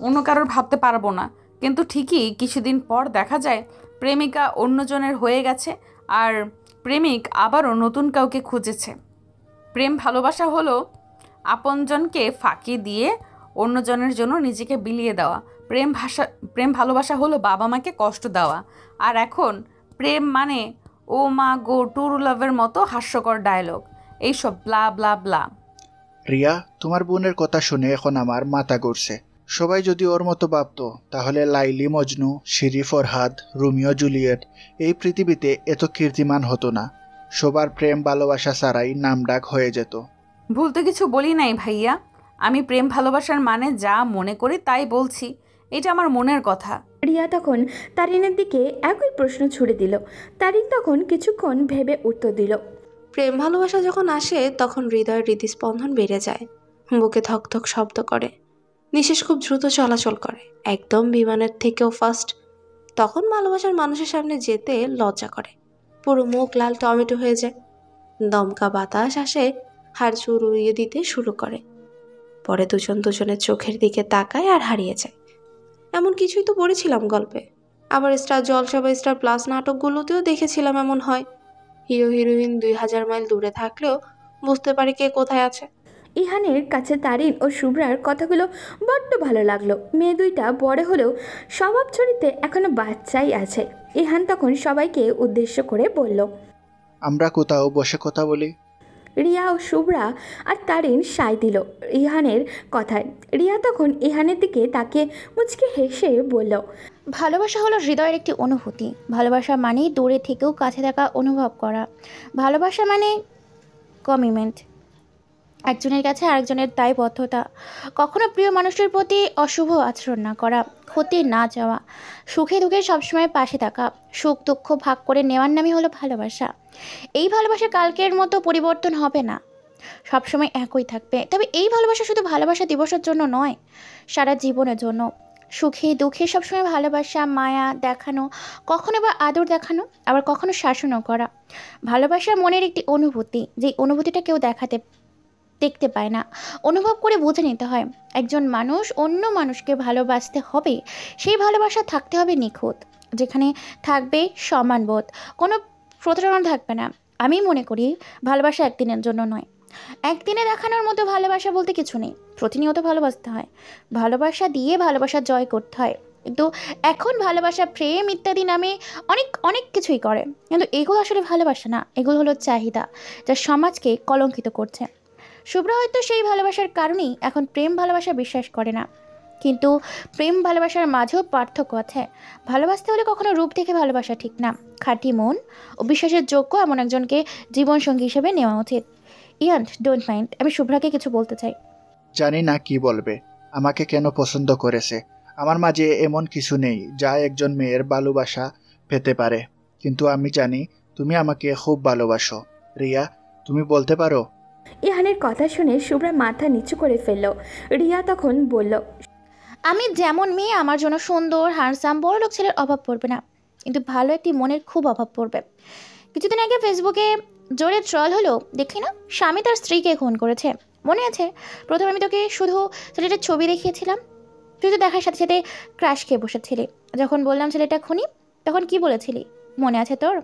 অন্য কারোর ভাবতে পারবো না। কিন্তু ঠিকই কিছুদিন পর দেখা যায় প্রেমিকা অন্যজনের হয়ে গেছে আর প্রেমিক আবারও নতুন কাউকে খুঁজেছে। প্রেম ভালোবাসা হলো আপনজনকে ফাঁকি দিয়ে অন্যজনের জন্য নিজেকে বিলিয়ে দেওয়া। প্রেম ভালোবাসা হলো বাবা মাকে কষ্ট দেওয়া। আর এখন প্রেম মানে ও মা গো, টুরু লাভের মতো হাস্যকর ডায়লগ, এইসব ব্লা ব্লা ব্লা। রিয়া, তোমার বোনের কথা শুনে এখন আমার মাথা ঘুরছে। সবাই যদি ওর মতো ভাবতো তাহলে Laili Majnu, Siri Farhad, Romeo Juliet এই পৃথিবীতে এত কীর্তিমান হতো না। সবার প্রেম ভালোবাসা ছাড়াই নামডাক হয়ে যেত। ভুল তো কিছু বলি নাই ভাইয়া, আমি প্রেম ভালোবাসার মানে যা মনে করি তাই বলছি, এটা আমার মনের কথা। রিয়া তখন তারিনের দিকে একই প্রশ্ন ছুড়ে দিল। তারিন তখন কিছুক্ষণ ভেবে উত্তর দিল, প্রেম ভালোবাসা যখন আসে তখন হৃদয়ের হৃদস্পন্দন বেড়ে যায়, বুকে ধকধক শব্দ করে, নিঃশ্বাস খুব দ্রুত চলাচল করে, একদম বিমানের থেকেও ফাস্ট। তখন ভালোবাসার মানুষের সামনে যেতে লজ্জা করে, পুরো মুখ লাল টমেটো হয়ে যায়, দমকা বাতাস আসে, হাড় চুর উড়িয়ে দিতে শুরু করে। পরে দুজন দুজনের চোখের দিকে তাকায় আর হারিয়ে যায়। এমন কিছুই তো পড়েছিলাম গল্পে, আবার স্টার জলসা বা স্টার প্লাস নাটকগুলোতেও দেখেছিলাম এমন হয়। হিরো হিরোইন 2000 মাইল দূরে থাকলেও বুঝতে পারে কে কোথায় আছে। ইহানের কাছে তারিন ও শুভ্রার কথাগুলো বড্ড ভালো লাগলো। মেয়ে দুইটা বড় হলেও স্বভাব চরিত্রে এখনো বাচ্চাই আছে। ইহান তখন সবাইকে উদ্দেশ্য করে বলল, আমরা কোথাও বসে কথা বলি। রিয়া ও শুভ্রা আর তারিন সায় দিল ইহানের কথায়। রিয়া তখন ইহানের দিকে তাকিয়ে মুচকে হেসে বলল, ভালোবাসা হলো হৃদয়ের একটি অনুভূতি। ভালোবাসা মানেই দূরে থেকেও কাছে থাকা অনুভব করা। ভালোবাসা মানে কমিটমেন্ট, একজনের কাছে আরেকজনের দায়বদ্ধতা। কখনো প্রিয় মানুষের প্রতি অশুভ আচরণ না করা, ক্ষতি না যাওয়া, সুখে দুঃখে সবসময় পাশে থাকা, সুখ দুঃখ ভাগ করে নেওয়ার নামই হলো ভালোবাসা। এই ভালোবাসা কালকের মতো পরিবর্তন হবে না, সবসময় একই থাকবে। তবে এই ভালোবাসা শুধু ভালোবাসা দিবসের জন্য নয়, সারা জীবনের জন্য। সুখে দুঃখে সবসময় ভালোবাসা, মায়া দেখানো, কখনো বা আদর দেখানো, আবার কখনো শাসনও করা। ভালোবাসা মনের একটি অনুভূতি, যেই অনুভূতিটা কেউ দেখতে পায় না, অনুভব করে বুঝে নিতে হয়। একজন মানুষ অন্য মানুষকে ভালোবাসতে হবে, সেই ভালোবাসা থাকতে হবে নিখুঁত, যেখানে থাকবে সম্মানবোধ, কোনো প্রতারণা থাকবে না। আমি মনে করি ভালোবাসা একদিনের জন্য নয়, একদিনে দেখানোর মতো ভালোবাসা বলতে কিছু নেই। প্রতিনিয়ত ভালোবাসতে হয়, ভালোবাসা দিয়ে ভালোবাসা জয় করতে হয়। কিন্তু এখন ভালোবাসা, প্রেম ইত্যাদি নামে অনেক অনেক কিছুই করে, কিন্তু এগুলো আসলে ভালোবাসা না, এগুলো হলো চাহিদা, যা সমাজকে কলঙ্কিত করছে। শুভ্রা হয়তো সেই ভালোবাসার কারণেই এখন প্রেম ভালোবাসা বিশ্বাস করে না, কিন্তু প্রেম ভালোবাসার মাঝেও পার্থক্য আছে। ভালোবাসতে হলে কখনো রূপ দেখে ভালোবাসা ঠিক না, খাঁটি মন ও বিশ্বাসের যোগ্য এমন একজনকে জীবনসঙ্গী হিসেবে নেওয়া উচিত। ইয়ান, ডোন্ট মাইন্ড, আমি শুভ্রাকে কিছু বলতে চাই। জানি না কি বলবে, আমাকে কেন পছন্দ করেছে। আমার মাঝে এমন কিছু নেই যা একজন মেয়ের ভালোবাসা পেতে পারে, কিন্তু আমি জানি তুমি আমাকে খুব ভালোবাসো। রিয়া, তুমি বলতে পারো? ইহানের কথা শুনে শুভ্রা মাথা নিচু করে ফেলল। রিয়া তখন বলল, আমি যেমন মেয়ে, আমার জন্য সুন্দর হ্যান্ডসাম বড়লোক ছেলের অভাব পড়বে না, কিন্তু ভালো একটি মনের খুব অভাব পড়বে। কিছুদিন আগে ফেসবুকে জোরে ট্রল হলো, দেখলি না, স্বামী তার স্ত্রীকে খুন করেছে। মনে আছে প্রথমে আমি তোকে শুধু ছেলেটার ছবি দেখিয়েছিলাম, তুই তো দেখার সাথে সাথে ক্রাশ খেয়ে বসেছিলি। যখন বললাম ছেলেটা খুনি, তখন কি বলেছিলি মনে আছে তোর?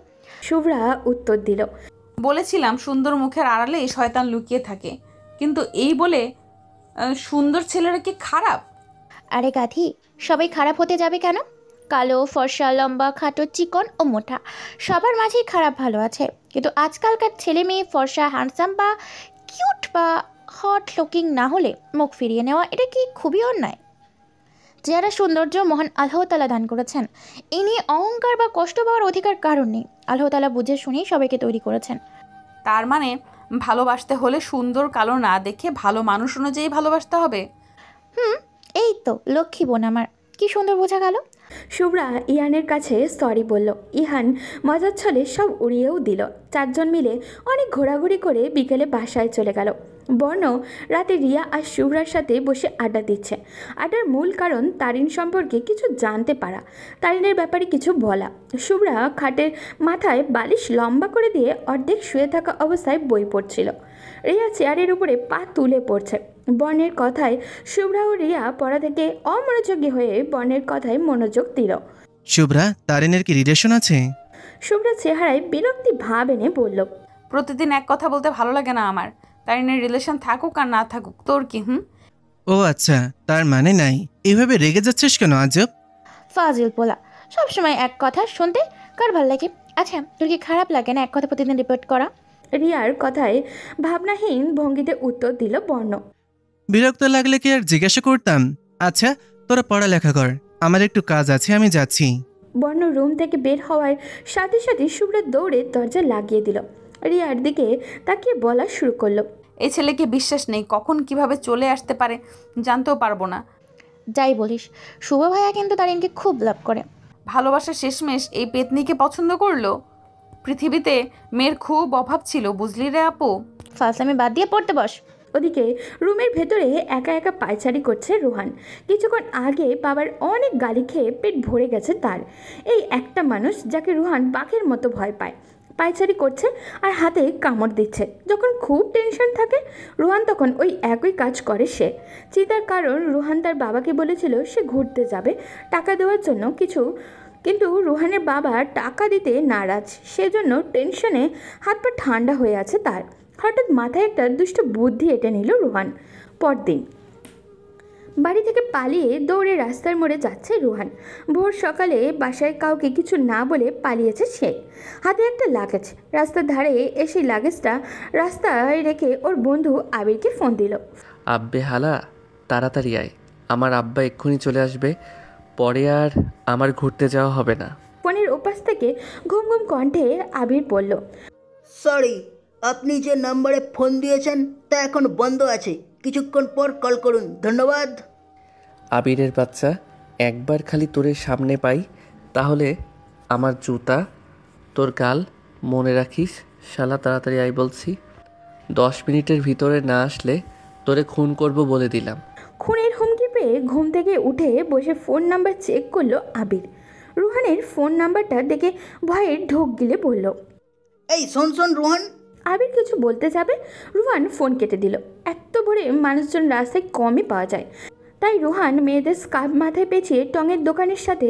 শুভ্রা উত্তর দিল, বলেছিলাম সুন্দর মুখের আড়ালে শয়তান লুকিয়ে থাকে, কিন্তু এই বলে সুন্দর ছেলেরা কি খারাপ? আরে গাধি, সবাই খারাপ হতে যাবে কেন? কালো, ফর্সা, লম্বা, খাটো, চিকন ও মোটা, সবার মাঝেই খারাপ ভালো আছে। কিন্তু আজকালকার ছেলে মেয়ে ফর্সা, হ্যান্ডসাম বা কিউট বা হট লুকিং না হলে মুখ ফিরিয়ে নেওয়া, এটা কি খুবই অন্যায়? যারা সৌন্দর্য মহান আল্লাহ তাআলা দান করেছেন, এই নিয়ে অহংকার বা কষ্ট পাওয়ার অধিকার কারণ নেই। আল্লাহ তাআলা বুঝে শুনেই সবাইকে তৈরি করেছেন। তার মানে ভালোবাসতে হলে সুন্দর কালো না দেখে ভালো মানুষ অনুযায়ী ভালোবাসতে হবে। এই তো লক্ষ্মী বোন আমার, কি সুন্দর বোঝা গেল। শুভ্রা ইহানের কাছে সরি বলল। ইহান মজার ছলে সব উড়িয়েও দিল। চারজন মিলে অনেক ঘোরাঘুরি করে বিকেলে বাসায় চলে গেল। বর্ণ রাতে রিয়া আর শুভ্রার সাথে বসে আড্ডা দিচ্ছে। আড্ডার মূল কারণ তারিন সম্পর্কে কিছু জানতে পারা, তারিনের ব্যাপারে কিছু বলা। শুভ্রা খাটের মাথায় বালিশ লম্বা করে দিয়ে অর্ধেক শুয়ে থাকা অবস্থায় বই পড়ছিল। রিয়া চেয়ারের উপরে পা তুলে পড়ছে। বর্ণের কথায় শুভ্রা ও রিয়া পড়া থেকে অমনোযোগী হয়ে বর্ণের কথায় মনোযোগ দিল। শুভ্রা, তারিনের কি রিলেশন আছে? শুভ্রা চেহারায় বিরক্তি ভাব এনে বলল, প্রতিদিন এক কথা বলতে ভালো লাগে না আমার। তারিনের রিলেশন থাকুক আর না থাকুক তোর কি? ও আচ্ছা, তার মানে নাই। এভাবে রেগে যাচ্ছিস কেন আজব? ফাজিল পোলা, সবসময় এক কথা শুনতে কার ভাল লাগে? আচ্ছা, তোর কি খারাপ লাগে না এক কথা প্রতিদিন রিপিট করা? রিয়ার কথায় ভাবনাহীন ভঙ্গিতে উত্তর দিল বর্ণ। বিরক্ত লাগলে কি আর জিজ্ঞাসা করতাম? আচ্ছা, তোরা পড়ালেখা কর, আমার একটু কাজ আছে, আমি যাচ্ছি। বর্ণ রুম থেকে বের হওয়ার সাথে সাথে শুভ্রা দৌড়ে দরজা লাগিয়ে দিল। রিয়ার দিকে তাকিয়ে বলা শুরু করলো, এই ছেলেকে বিশ্বাস নেই, কখন কিভাবে চলে আসতে পারে জানতেও পারবো না। যাই বলিস, শুভ ভাইয়া কিন্তু তারিনকে খুব লাভ করে। ভালোবাসার শেষমেশ এই পেতনিকে পছন্দ করলো। পৃথিবীতে মেয়ের খুব অভাব ছিল, বুঝলি রে আপু। ফাজলামি বাদ দিয়ে পড়তে বস। ওদিকে রুমের ভেতরে একা একা পায়চারি করছে রোহান। কিছুক্ষণ আগে বাবার অনেক গালি খেয়ে পেট ভরে গেছে তার। এই একটা মানুষ যাকে রোহান বাঘের মতো ভয় পায়, পায়চারি করছে আর হাতে কামড় দিচ্ছে। যখন খুব টেনশন থাকে রোহান তখন ওই একই কাজ করে সে। চিন্তার কারণ, রোহান তার বাবাকে বলেছিল সে ঘুরতে যাবে টাকা দেওয়ার জন্য কিন্তু রোহানের বাবা টাকা দিতে নারাজ, সেজন্য টেনশনে হাত পা ঠান্ডা হয়ে আছে তার। হঠাৎ মাথায় একটা দুষ্ট বুদ্ধি এঁটে নিল রোহান। পরদিন বাড়ি থেকে পালিয়ে দৌড়ে রাস্তার মোড়ে যাচ্ছে রুহান। ভোর সকালে বাসায় কাউকে কিছু না বলে পালিয়েছে সে। হাতে একটা লাগেজ, রাস্তার ধারে এসে লাগেজটা রাস্তায় রেখে ওর বন্ধু আবিরকে ফোন দিল। আব্বে হালা, তাড়াতাড়ি আয়, আমার আব্বা এক্ষুনি চলে আসবে, পরে আর আমার ঘুরতে যাওয়া হবে না। ফোনের ওপাশ থেকে ঘুম ঘুম কণ্ঠে আবির বলল, সরি, আপনি যে নাম্বারে ফোন দিয়েছেন তা এখন বন্ধ আছে, কিছুক্ষণ পর কল করুন, ধন্যবাদ। আবিরের বাচ্চা, একবার খালি তোরে সামনে পাই তাহলে আমার জুতা তোর গাল, মনে রাখিস শালা, তাড়াতাড়ি আয় বলছি। 10 মিনিটের ভিতরে না আসলে তোরে খুন করব বলে দিলাম। খুনের হুমকি পেয়ে ঘুম থেকে উঠে বসে ফোন নাম্বার চেক করলো আবির। রুহানের ফোন নাম্বারটা দেখে ভয়ে ঢোক গিলে বলল, এই শোন শোন রোহান। আবির কিছু বলতে যাবে, রুহান ফোন কেটে দিল। এত ভোরে মানুষজন রাস্তায় কমই পাওয়া যায়, তাই রুহান মেয়েদের স্কার্ফ মাথায় পেঁচিয়ে টঙের দোকানের সাথে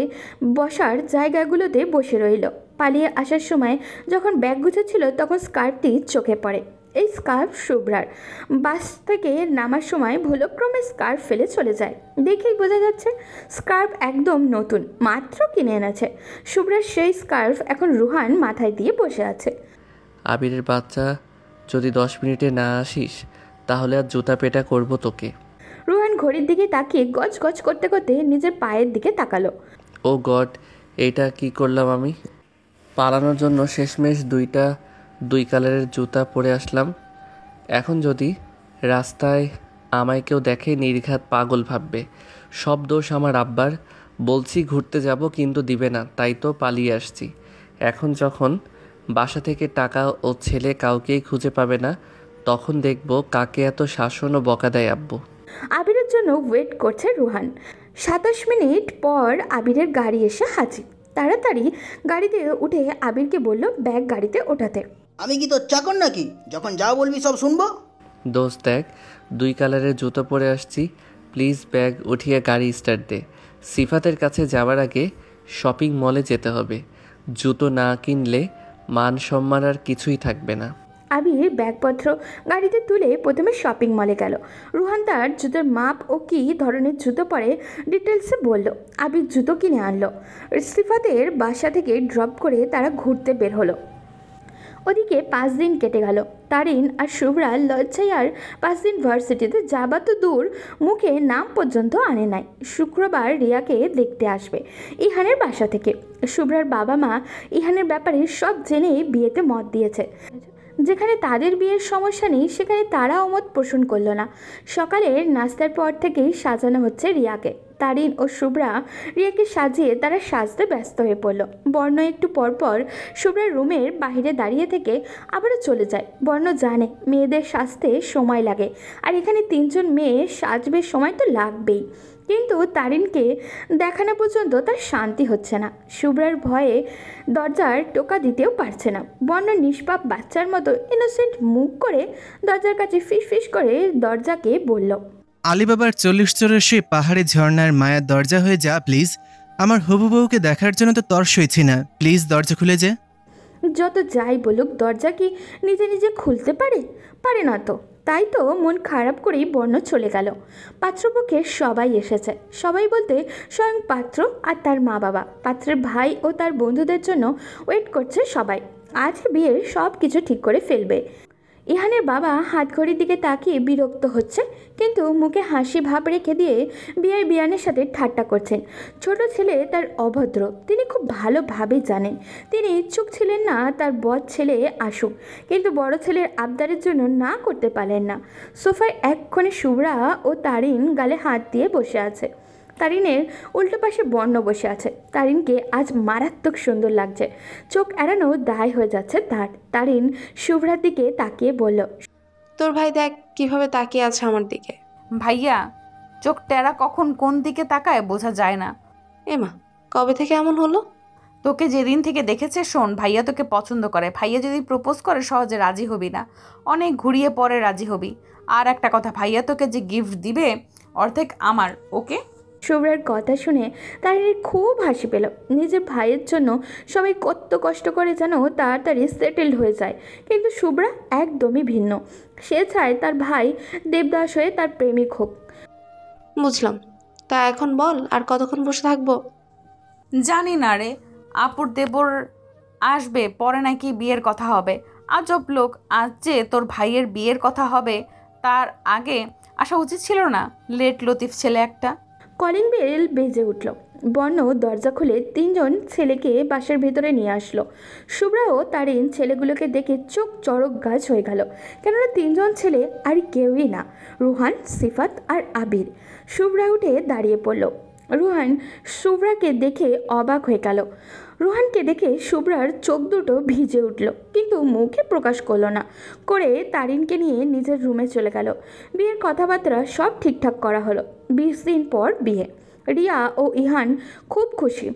বসার জায়গাগুলোতে বসে রইল। পালিয়ে আসার সময় যখন ব্যাগ গুছাচ্ছিল তখন স্কার্ফটি চোখে পড়ে। এই স্কার্ফ শুভ্রার। বাস থেকে নামার সময় ভুলক্রমে স্কার্ফ ফেলে চলে যায়। দেখেই বোঝা যাচ্ছে স্কার্ফ একদম নতুন, মাত্র কিনে এনেছে। শুভ্রার সেই স্কার্ফ এখন রুহান মাথায় দিয়ে বসে আছে। আবিরের বাচ্চা, যদি 10 মিনিটে না আসিস তাহলে আর জুতা পেটা করব তোকে। রুহান ঘড়ির দিকে তাকিয়ে গজ গজ করতে করতে নিজের পায়ের দিকে তাকালো। ও গড, এইটা কি করলাম আমি? পালানোর জন্য শেষমেশ দুই কালারের জুতা পরে আসলাম। এখন যদি রাস্তায় আমায় কেউ দেখে নির্ঘাত পাগল ভাববে। সব দোষ আমার আব্বার। বলছি ঘুরতে যাব কিন্তু দিবে না, তাই তো পালিয়ে আসছি। এখন যখন বাসা থেকে টাকা ও ছেলে কাউকেই খুঁজে পাবে না, তখন দেখব কাকে এত শাসন ও বকা দেয় আব্বু। আবিরের জন্য ওয়েট করছে রুহান। 27 মিনিট পর আবিরের গাড়ি এসে হাজির। তাড়াতাড়ি গাড়িতে উঠে আবিরকে বলল ব্যাগ গাড়িতে ওঠাতে। আমি কি তোর চাকর নাকি, যখন যা বলবি সব শুনবো? দোস্ত দেখ, 2 কালারের জুতো পরে আসছি, প্লিজ ব্যাগ উঠিয়ে গাড়ি স্টার্ট দে। সিফাতের কাছে যাওয়ার আগে শপিং মলে যেতে হবে। জুতো না কিনলে মান সম্মান আর কিছুই থাকবে না। আবির ব্যাগপত্র গাড়িতে তুলে প্রথমে শপিং মলে গেল। রুহান তার জুতোর মাপ ও কী ধরনের জুতো পরে ডিটেলসে বলল। আবির জুতো কিনে আনলো। সিফাতের বাসা থেকে ড্রপ করে তারা ঘুরতে বের হলো। ওদিকে 5 দিন কেটে গেল। তারিন আর শুভ্রা লজ্জায় আর 5 দিন ভার্সিটিতে যাবা তো দূর, মুখে নাম পর্যন্ত আনে নাই। শুক্রবার রিয়াকে দেখতে আসবে ইহানের বাসা থেকে। শুভ্রার বাবা মা ইহানের ব্যাপারে সব জেনেই বিয়েতে মত দিয়েছে। যেখানে তাদের বিয়ের সমস্যা নেই সেখানে তারা অমত পোষণ করলো না। সকালের নাস্তার পর থেকেই সাজানো হচ্ছে রিয়াকে। তারিন ও শুভ্রা রিয়াকে সাজিয়ে তারা সাজতে ব্যস্ত হয়ে পড়ল। বর্ণ একটু পরপর শুভ্রার রুমের বাইরে দাঁড়িয়ে থেকে আবারও চলে যায়। বর্ণ জানে মেয়েদের সাজতে সময় লাগে, আর এখানে 3 জন মেয়ে সাজবে, সময় তো লাগবেই। কিন্তু তারিনকে দেখানো পর্যন্ত তার শান্তি হচ্ছে না। শুভ্রার ভয়ে দরজার টোকা দিতেও পারছে না। বর্ণ নিষ্পাপ বাচ্চার মতো ইনোসেন্ট মুখ করে দরজার কাছে ফিস ফিস করে দরজাকে বলল, আলিবাবার 40 চোরের সেই পাহাড়ি ঝর্ণার মায়ার দরজা হয়ে যা প্লিজ। আমার হবু বউকে দেখার জন্য তো তর সইছি না, প্লিজ দরজা খুলে যা। যত যাই বলুক দরজা কি নিজে নিজে খুলতে পারে? পারে না তো। তাই তো মন খারাপ করেই বর্ণ চলে গেল। পাত্রপক্ষে সবাই এসেছে। সবাই বলতে স্বয়ং পাত্র আর তার মা বাবা, পাত্রের ভাই ও তার বন্ধুদের জন্য ওয়েট করছে সবাই। আজ বিয়ের সব কিছু ঠিক করে ফেলবে। ইহানের বাবা হাতঘড়ির দিকে তাকিয়ে বিরক্ত হচ্ছে, কিন্তু মুখে হাসি ভাব রেখে দিয়ে বিয়ানের সাথে ঠাট্টা করছেন। ছোট ছেলে তার অভদ্র, তিনি খুব ভালোভাবে জানেন। তিনি ইচ্ছুক ছিলেন না তার বদ ছেলে আসুক, কিন্তু বড় ছেলের আবদারের জন্য না করতে পারলেন না। সোফায় এক্ষণে শুভ্রা ও তারিন গালে হাত দিয়ে বসে আছে। তারিনের উল্টো পাশে বর্ণ বসে আছে। তারিনকে আজ মারাত্মক সুন্দর লাগছে, চোখ এড়ানো দায় হয়ে যাচ্ছে তার। তারিন শুভ্রার দিকে তাকিয়ে বলল, তোর ভাই দেখ কিভাবে তাকিয়ে আছে আমার দিকে। ভাইয়া, চোখ টেরা কখন কোন দিকে তাকায় বোঝা যায় না। এমা, কবে থেকে এমন হলো? তোকে যেদিন থেকে দেখেছে, শোন, ভাইয়া তোকে পছন্দ করে। ভাইয়া যদি প্রপোজ করে সহজে রাজি হবি না, অনেক ঘুরিয়ে পরে রাজি হবি। আর একটা কথা, ভাইয়া তোকে যে গিফট দিবে অর্ধেক আমার, ওকে? শুভ্রার কথা শুনে তারিনের খুব হাসি পেল। নিজের ভাইয়ের জন্য সবাই কত কষ্ট করে যেন তাড়াতাড়ি সেটেলড হয়ে যায়, কিন্তু শুভ্রা একদমই ভিন্ন। সে চায় তার ভাই দেবদাস হয়ে তার প্রেমিক হোক। বুঝলাম। তা এখন বল, আর কতক্ষণ বসে থাকবো? জানি না রে, আপুর দেবর আসবে, পরে নাকি বিয়ের কথা হবে। আজব লোক, আজ যে তোর ভাইয়ের বিয়ের কথা হবে তার আগে আসা উচিত ছিল না? লেট লতিফ ছেলে একটা। কলিং বেল বেজে উঠল। বর্ণ দরজা খুলে 3জন ছেলেকে বাসার ভেতরে নিয়ে আসলো। শুভ্রা ও তারিন ছেলেগুলোকে দেখে চোখ চড়ক গাছ হয়ে গেল, কেননা 3জন ছেলে আর কেউই না, রুহান, সিফাত আর আবির। শুভ্রা উঠে দাঁড়িয়ে পড়ল। রুহান শুভ্রাকে দেখে অবাক হয়ে গেল। রুহানকে দেখে শুভ্রার চোখ দুটো ভিজে উঠল, কিন্তু মুখে প্রকাশ করলো না করে তারিনকে নিয়ে নিজের রুমে চলে গেল। বিয়ের কথাবার্তা সব ঠিকঠাক করা হলো। 20 দিন পর বিয়ে। রিয়া ও ইহান খুব খুশি।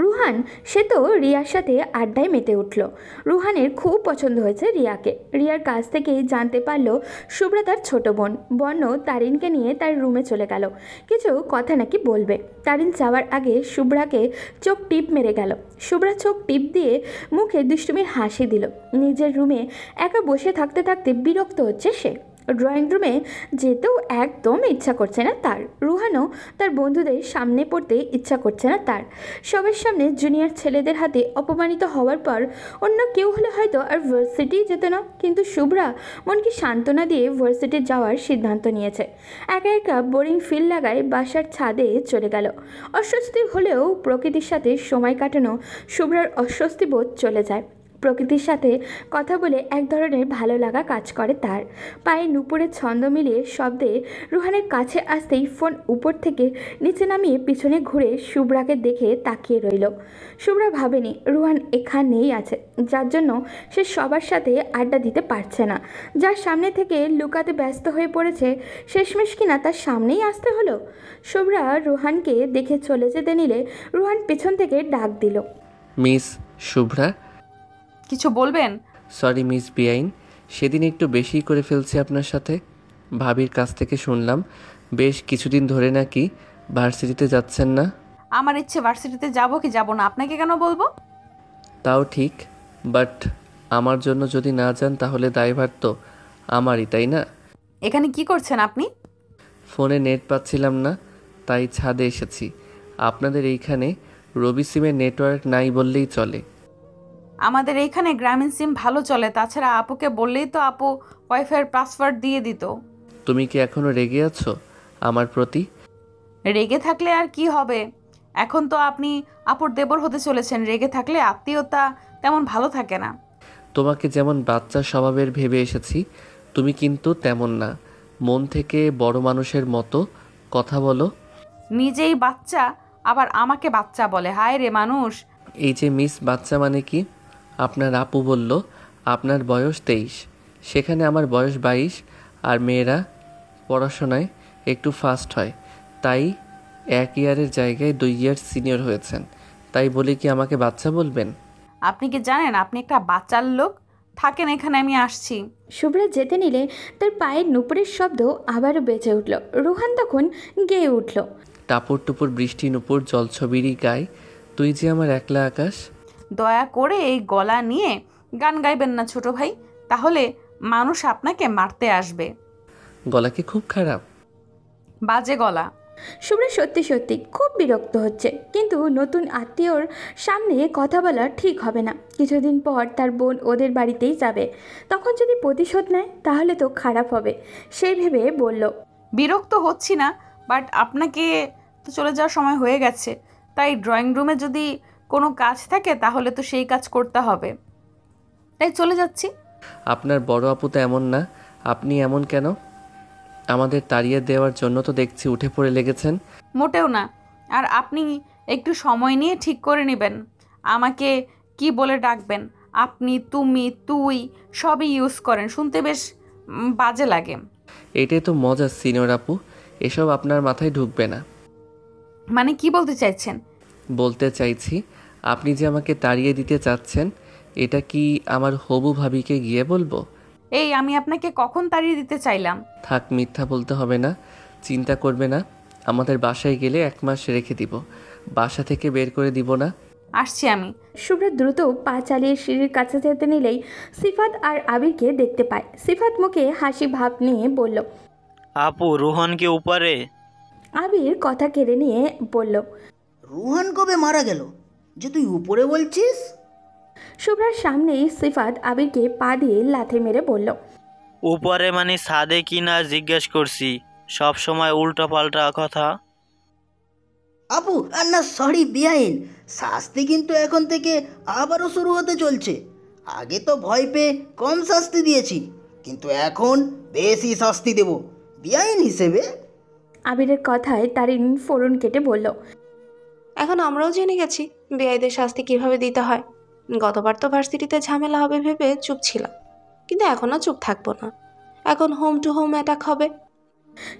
রুহান সে তো রিয়ার সাথে আড্ডায় মেতে উঠল। রুহানের খুব পছন্দ হয়েছে রিয়াকে। রিয়ার কাছ থেকেই জানতে পারলো শুভ্রা তার ছোট বোন। বর্ণ তারিনকে নিয়ে তার রুমে চলে গেল, কিছু কথা নাকি বলবে। তারিন যাওয়ার আগে শুভ্রাকে চোখ টিপ মেরে গেল। শুভ্রা চোখ টিপ দিয়ে মুখে দুষ্টুমির হাসি দিল। নিজের রুমে একা বসে থাকতে থাকতে বিরক্ত হচ্ছে সে। ড্রয়িং রুমে যেতেও একদম ইচ্ছা করছে না তার। রুহানও তার বন্ধুদের সামনে পড়তে ইচ্ছা করছে না তার। সবার সামনে জুনিয়র ছেলেদের হাতে অপমানিত হওয়ার পর অন্য কেউ হলে হয়তো আর ভার্সিটি যেত না, কিন্তু শুভ্রা মনকে সান্ত্বনা দিয়ে ভার্সিটি যাওয়ার সিদ্ধান্ত নিয়েছে। একা একা বোরিং ফিল লাগায় বাসার ছাদে চলে গেল। অস্বস্তি হলেও প্রকৃতির সাথে সময় কাটানো শুভ্রার অস্বস্তি বোধ চলে যায়। প্রকৃতির সাথে কথা বলে এক ধরনের ভালো লাগা কাজ করে তার। পায়ে নুপুরের ছন্দ মিলিয়ে শব্দে রুহানের কাছে আসতেই ফোন উপর থেকে নিচে নামিয়ে পিছনে ঘুরে শুভ্রাকে দেখে তাকিয়ে রইল। শুভ্রা ভাবেনি রুহান এখানেই আছে, যার জন্য সে সবার সাথে আড্ডা দিতে পারছে না, যার সামনে থেকে লুকাতে ব্যস্ত হয়ে পড়েছে, শেষমেশ কিনা তার সামনেই আসতে হলো। শুভ্রা রুহানকে দেখে চলে যেতে নিলে রুহান পেছন থেকে ডাক দিল, মিস শুভ্রা। কিছু বলবেন? সরি মিস বিআইন, সেদিন একটু বেশি করে ফেলছি আপনার সাথে। ভাবির কাছ থেকে শুনলাম বেশ কিছুদিন ধরে নাকি ভার্সিটিতে যাচ্ছেন না। আমার ইচ্ছে ভার্সিটিতে যাব কি যাব না আপনাকে কেন বলবো? তাও ঠিক, বাট আমার জন্য যদি না যান তাহলে দায়ভার তো আমারই, তাই না? এখানে কি করছেন আপনি? ফোনে নেট পাচ্ছিলাম না, তাই ছাদে এসেছি। আপনাদের এইখানে রবি সিমের নেটওয়ার্ক নাই বললেই চলে। আমাদের এইখানে গ্রামীণ সিম ভালো চলে, তাছাড়া আপুকে বললেই তো আপু ওয়াইফাইয়ের পাসওয়ার্ড দিয়ে দিত। তুমি কি এখনো রেগে আছো আমার প্রতি? রেগে থাকলে আর কি হবে, এখন তো আপনি আপুর দেবর হতে চলেছেন। রেগে থাকলে আত্মীয়তা তেমন ভালো থাকে না। তোমাকে যেমন বাচ্চা স্বভাবের ভেবে এসেছি, তুমি কিন্তু তেমন না। মন থেকে বড় মানুষের মতো কথা বলো। নিজেই বাচ্চা আবার আমাকে বাচ্চা বলে, হায় রে মানুষ। এই যে মিস বাচ্চা মানে কি? আপনার আপু বলল আপনার বয়স 23, সেখানে আমার বয়স 22, আর মেয়েরা পড়াশোনায় একটু ফাস্ট হয়, তাই 1 ইয়ারের জায়গায় 2 ইয়ার সিনিয়র হয়েছেন, তাই বলে কি আমাকে বাচ্চা বলবেন? আপনি কি জানেন আপনি একটা বাচ্চার লোক? থাকেন এখানে, আমি আসছি। শুভ্রা যেতে নিলে তার পায়ের নুপুরের শব্দ আবারও বেঁচে উঠল। রুহান তখন গেয়ে উঠল, টাপুর টুপুর বৃষ্টি নুপুর জলছবিরই গায়, তুই যে আমার একলা আকাশ। দয়া করে এই গলা নিয়ে গান গাইবেন না ছোট ভাই, তাহলে মানুষ আপনাকে মারতে আসবে। গলা কি খুব খারাপ? বাজে গলা। শুভ্রা সত্যি সত্যি খুব বিরক্ত হচ্ছে, কিন্তু নতুন আত্মীয়র সামনে কথা বলা ঠিক হবে না। কিছুদিন পর তার বোন ওদের বাড়িতেই যাবে, তখন যদি প্রতিশোধ নেয় তাহলে তো খারাপ হবে। সেই ভেবে বলল, বিরক্ত হচ্ছি না, বাট আপনাকে তো চলে যাওয়ার সময় হয়ে গেছে, তাই ড্রয়িং রুমে যদি কোনো কাজ থাকে তাহলে তো সেই কাজ করতে হবে, তাই চলে যাচ্ছি। আপনার বড় আপু তো এমন না, আপনি এমন কেন? আমাদের তাড়িয়ে দেওয়ার জন্য তো দেখছি উঠে পড়ে লেগেছেন। মোটেও না, আর আপনি একটু সময় নিয়ে ঠিক করে নেবেন আমাকে কি বলে ডাকবেন। আপনি, তুমি, তুই সবই ইউজ করেন, শুনতে বেশ বাজে লাগে। এটাই তো মজা সিনিয়র আপু, এসব আপনার মাথায় ঢুকবে না। মানে কি বলতে চাইছেন? বলতে চাইছি আপনি যে আমাকে তাড়িয়ে দিতে চাচ্ছেন, এটা কি আমার হবু ভাবিকে গিয়ে বলবো? এই আমি আপনাকে কখন তাড়িয়ে দিতে চাইলাম? থাক, মিথ্যা বলতে হবে না, চিন্তা করবে না। আমাদের বাসায় গেলে 1 মাস রেখে দিব, বাসা থেকে বের করে দিব না। আসছি আমি। শুভ্রা দ্রুত পা চালিয়ে সিঁড়ির কাছে যেতে নিলেই সিফাত আর আবিরকে দেখতে পায়। সিফাত মুখে হাসি ভাব নিয়ে বলল, আপু রোহন কি উপরে? আবির কথা কেড়ে নিয়ে বলল, রুহান কবে মারা গেল যে তুই উপরে বলছিস? শুভ্রার সামনেই সিফাত আবিরকে পা দিয়ে লাথি মেরে বলল, উপরে মানে ছাদে কি না জিজ্ঞেস করছি, সব সময় উল্টো পাল্টা কথা। আপু আর না সরি বিআইন, শাস্তি কিন্তু এখন থেকে আবারও শুরু হতে চলছে। আগে তো ভয় পেয়ে কম শাস্তি দিয়েছি, কিন্তু এখন বেশি শাস্তি দেব বিআইন হিসেবে। আবিরের কথায় তারিন ফোড়ন কেটে বলল, এখন আমরাও জেনে গেছি বেআইদের শাস্তি কিভাবে দিতে হয়। গতবার তো ভার্সিটিতে ঝামেলা হবে ভেবে চুপ ছিলাম, কিন্তু এখন আর চুপ থাকবো না। এখন হোম টু হোম অ্যাটাক হবে।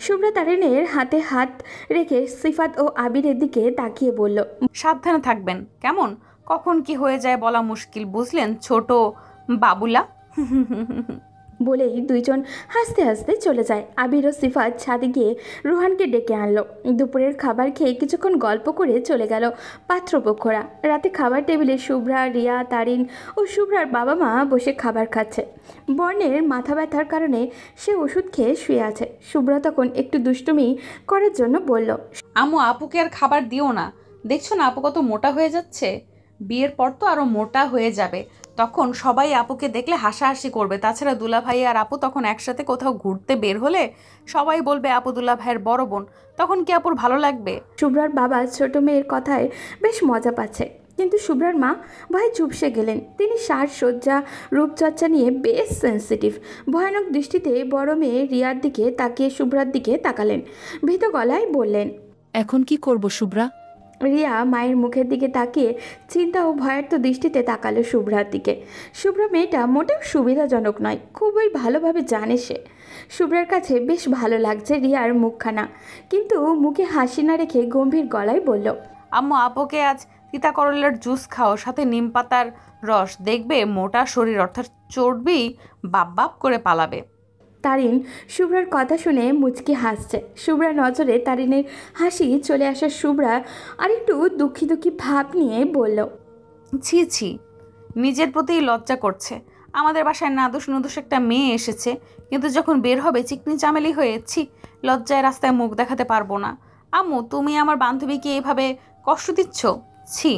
শুভ্রা তারিনের হাতে হাত রেখে সিফাত ও আবিরের দিকে তাকিয়ে বলল, সাবধানে থাকবেন কেমন, কখন কি হয়ে যায় বলা মুশকিল, বুঝলেন ছোট বাবুলা? বলেই দুইজন হাসতে হাসতে চলে যায়। আবির ও সিফাত ছাদে গিয়ে রুহানকে ডেকে আনলো। দুপুরের খাবার খেয়ে কিছুক্ষণ গল্প করে চলে গেল পাত্রপক্ষরা। রাতে খাবার টেবিলে শুভ্রা, রিয়া, তারিন ও শুভ্রার বাবা মা বসে খাবার খাচ্ছে। বর্ণের মাথা ব্যথার কারণে সে ওষুধ খেয়ে শুয়ে আছে। শুভ্রা তখন একটু দুষ্টুমি করার জন্য বলল, আম্মু আপুকে আর খাবার দিও না, দেখছো না আপু কত মোটা হয়ে যাচ্ছে, বিয়ের পর তো আরো মোটা হয়ে যাবে, তখন সবাই আপুকে দেখলে হাসাহাসি করবে। তাছাড়া দুলাভাই আর আপু তখন একসাথে কোথাও ঘুরতে বের হলে সবাই বলবে আপু দুলাভাইয়ের বড় বোন, তখন কি আপুর ভালো লাগবে? শুভ্রার বাবা ছোট মেয়ের কথায় বেশ মজা পাচ্ছে, কিন্তু শুভ্রার মা ভয়ে চুপসে গেলেন। তিনি সাজসজ্জা রূপচর্চা নিয়ে বেশ সেন্সিটিভ। ভয়ানক দৃষ্টিতে বড় মেয়ে রিয়ার দিকে তাকিয়ে শুভ্রার দিকে তাকালেন। ভীত গলায় বললেন, এখন কি করব শুভ্রা? রিয়া মায়ের মুখের দিকে তাকিয়ে চিন্তা ও ভয়ার্ত দৃষ্টিতে তাকালো শুভ্রার দিকে। শুভ্রা মেয়েটা মোটেও সুবিধাজনক নয়, খুবই ভালোভাবে জানে সে। শুভ্রার কাছে বেশ ভালো লাগছে রিয়ার মুখখানা, কিন্তু মুখে হাসি না রেখে গম্ভীর গলায় বলল, আম্মু আপুকে আজ তিতা করলার জুস খাও, সাথে নিম পাতার রস, দেখবে মোটা শরীর অর্থাৎ চর্বি বাপ বাপ করে পালাবে। তারিন শুভ্রার কথা শুনে মুচকি হাসছে। শুভ্রার নজরে তারিনের হাসি চলে আসা শুভ্রা আরেকটু দুঃখী দুঃখী ভাব নিয়ে বলল, ছি ছি, নিজের প্রতিই লজ্জা করছে। আমাদের বাসায় নাদুস নুদুস একটা মেয়ে এসেছে, কিন্তু যখন বের হবে চিকনি চামেলি হয়ে, ছি, লজ্জায় রাস্তায় মুখ দেখাতে পারবো না। আম্মু তুমি আমার বান্ধবীকে এভাবে কষ্ট দিচ্ছ, ছি।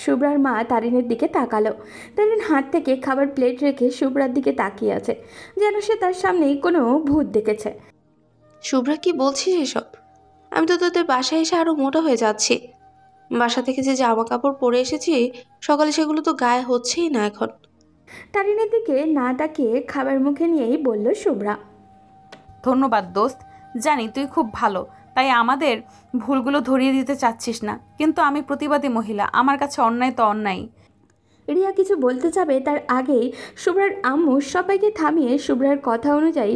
শুভ্রার মা তারিনের দিকে তাকালো। তারিন হাত থেকে খাবার প্লেট রেখে শুভ্রার দিকে তাকিয়ে আছে, যেন সে তার সামনেই কোনো ভূত দেখেছে। শুভ্রা কি বলছিস এসব? আমি তো তোদের বাসায় এসে আরো মোটা হয়ে যাচ্ছি। বাসা থেকে যে জামা কাপড় পরে এসেছি সকালে, সেগুলো তো গায়ে হচ্ছেই না এখন। তারিনের দিকে না তাকিয়ে খাবার মুখে নিয়েই বলল শুভ্রা, ধন্যবাদ দোস্ত, জানি তুই খুব ভালো, তাই আমাদের ভুলগুলো ধরিয়ে দিতে চাচ্ছিস না, কিন্তু আমি প্রতিবাদী মহিলা, আমার কাছে অন্যায় তো অন্যায়। রিয়া কিছু বলতে যাবে তার আগেই শুভ্রার আম্মু সবাইকে থামিয়ে শুভ্রার কথা অনুযায়ী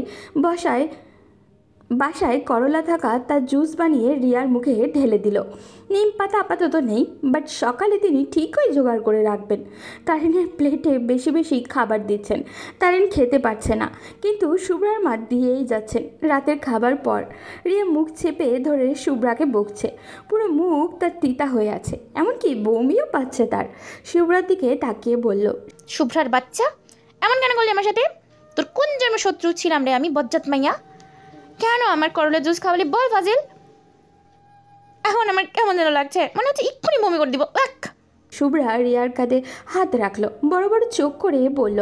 বাসায় করলা থাকা তার জুস বানিয়ে রিয়ার মুখে ঢেলে দিল। নিম পাতা আপাতত নেই, বাট সকালে তিনি ঠিকই জোগাড় করে রাখবেন। তারিনের প্লেটে বেশি বেশি খাবার দিচ্ছেন। তারিন খেতে পারছে না, কিন্তু শুভ্রার মা দিয়েই যাচ্ছেন। রাতের খাবার পর রিয়া মুখ চেপে ধরে শুভ্রাকে বকছে। পুরো মুখ তার তিতা হয়ে আছে, এমনকি বমিও পাচ্ছে তার। শুভ্রার দিকে তাকিয়ে বলল, শুভ্রার বাচ্চা, এমন কেন করলি আমার সাথে? তোর কোন জন্ম শত্রু ছিলাম রে আমি, বজ্জাত মাইয়া? কেন আমার করলা জুস খাওয়ালি বল ফাজিল? এখন আমার কেমন যেন লাগছে, মনে হচ্ছে এক্ষুনি বমি করে দিব। শুভ্রা রিয়ার কাঁধে হাত রাখলো, বড় বড় চোখ করে বলল,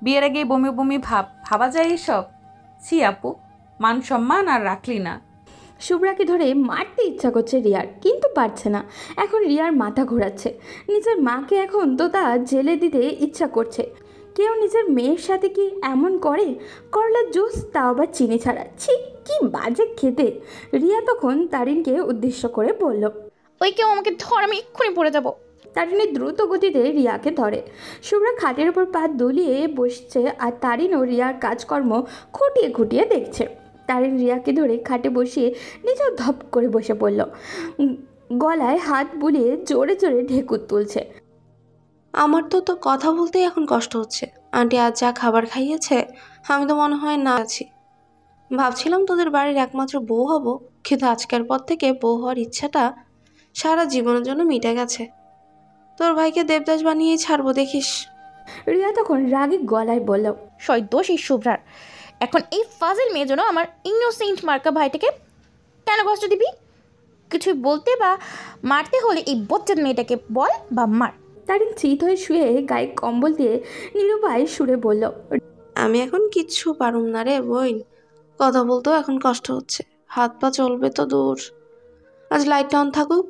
বিয়ের আগে বমি বমি ভাবা যায় এসব? ছি আপু, মান সম্মান আর রাখলি না। শুভ্রাকে ধরে মারতে ইচ্ছা করছে রিয়ার, কিন্তু পারছে না। এখন রিয়ার মাথা ঘোরাচ্ছে। নিজের মাকে এখন তো তা জেলে দিতে ইচ্ছা করছে। কেউ নিজের মেয়ের সাথে কি এমন করে? করলার জুস, তাও আবার চিনি ছাড়া, ছি কি বাজে খেতে। রিয়া তখন তারিনকে উদ্দেশ্য করে বলল, ওই কেউ আমাকে ধর, আমি এক্ষুনি পড়ে যাব। তারিনের দ্রুত গতিতে রিয়াকে ধরে। শুভ্রা খাটের উপর পা দুলিয়ে বসছে, আর তারিনও রিয়ার কাজকর্ম খুঁটিয়ে খুঁটিয়ে দেখছে। তারিন রিয়াকে ধরে খাটে বসিয়ে নিজেও ধপ করে বসে পড়ল। গলায় হাত বুলিয়ে জোরে জোরে ঢেকুর তুলছে। আমার তো কথা বলতেই এখন কষ্ট হচ্ছে। আন্টি আজ যা খাবার খাইয়েছে, আমি তো মনে হয় না আছি। ভাবছিলাম তোদের বাড়ির একমাত্র বউ হব, কিন্তু আজকের পর থেকে বউ হওয়ার ইচ্ছাটা সারা জীবনের জন্য মিটে গেছে। তোর ভাইকে দেবদাস বানিয়েই ছাড়বো দেখিস। রিয়া তখন রাগে গলায় বলল, সয় দোষ এই শুভ্রার। এখন এই ফাজিল মেয়ে জন্য আমার ইনোসেন্ট মার্কা ভাইটাকে কেন কষ্ট দিবি? কিছু বলতে বা মারতে হলে এই বচ্চন মেয়েটাকে বল বা মার। তারিন চিত হয়ে শুয়ে গায়ে কম্বল দিয়ে নিরুপায় সুরে বলল, আমি এখন কিচ্ছু পারুম না রে বোন, কথা বলতেও এখন কষ্ট হচ্ছে, হাত পা চলবে তো দূর। আজ লাইট অন থাকুক,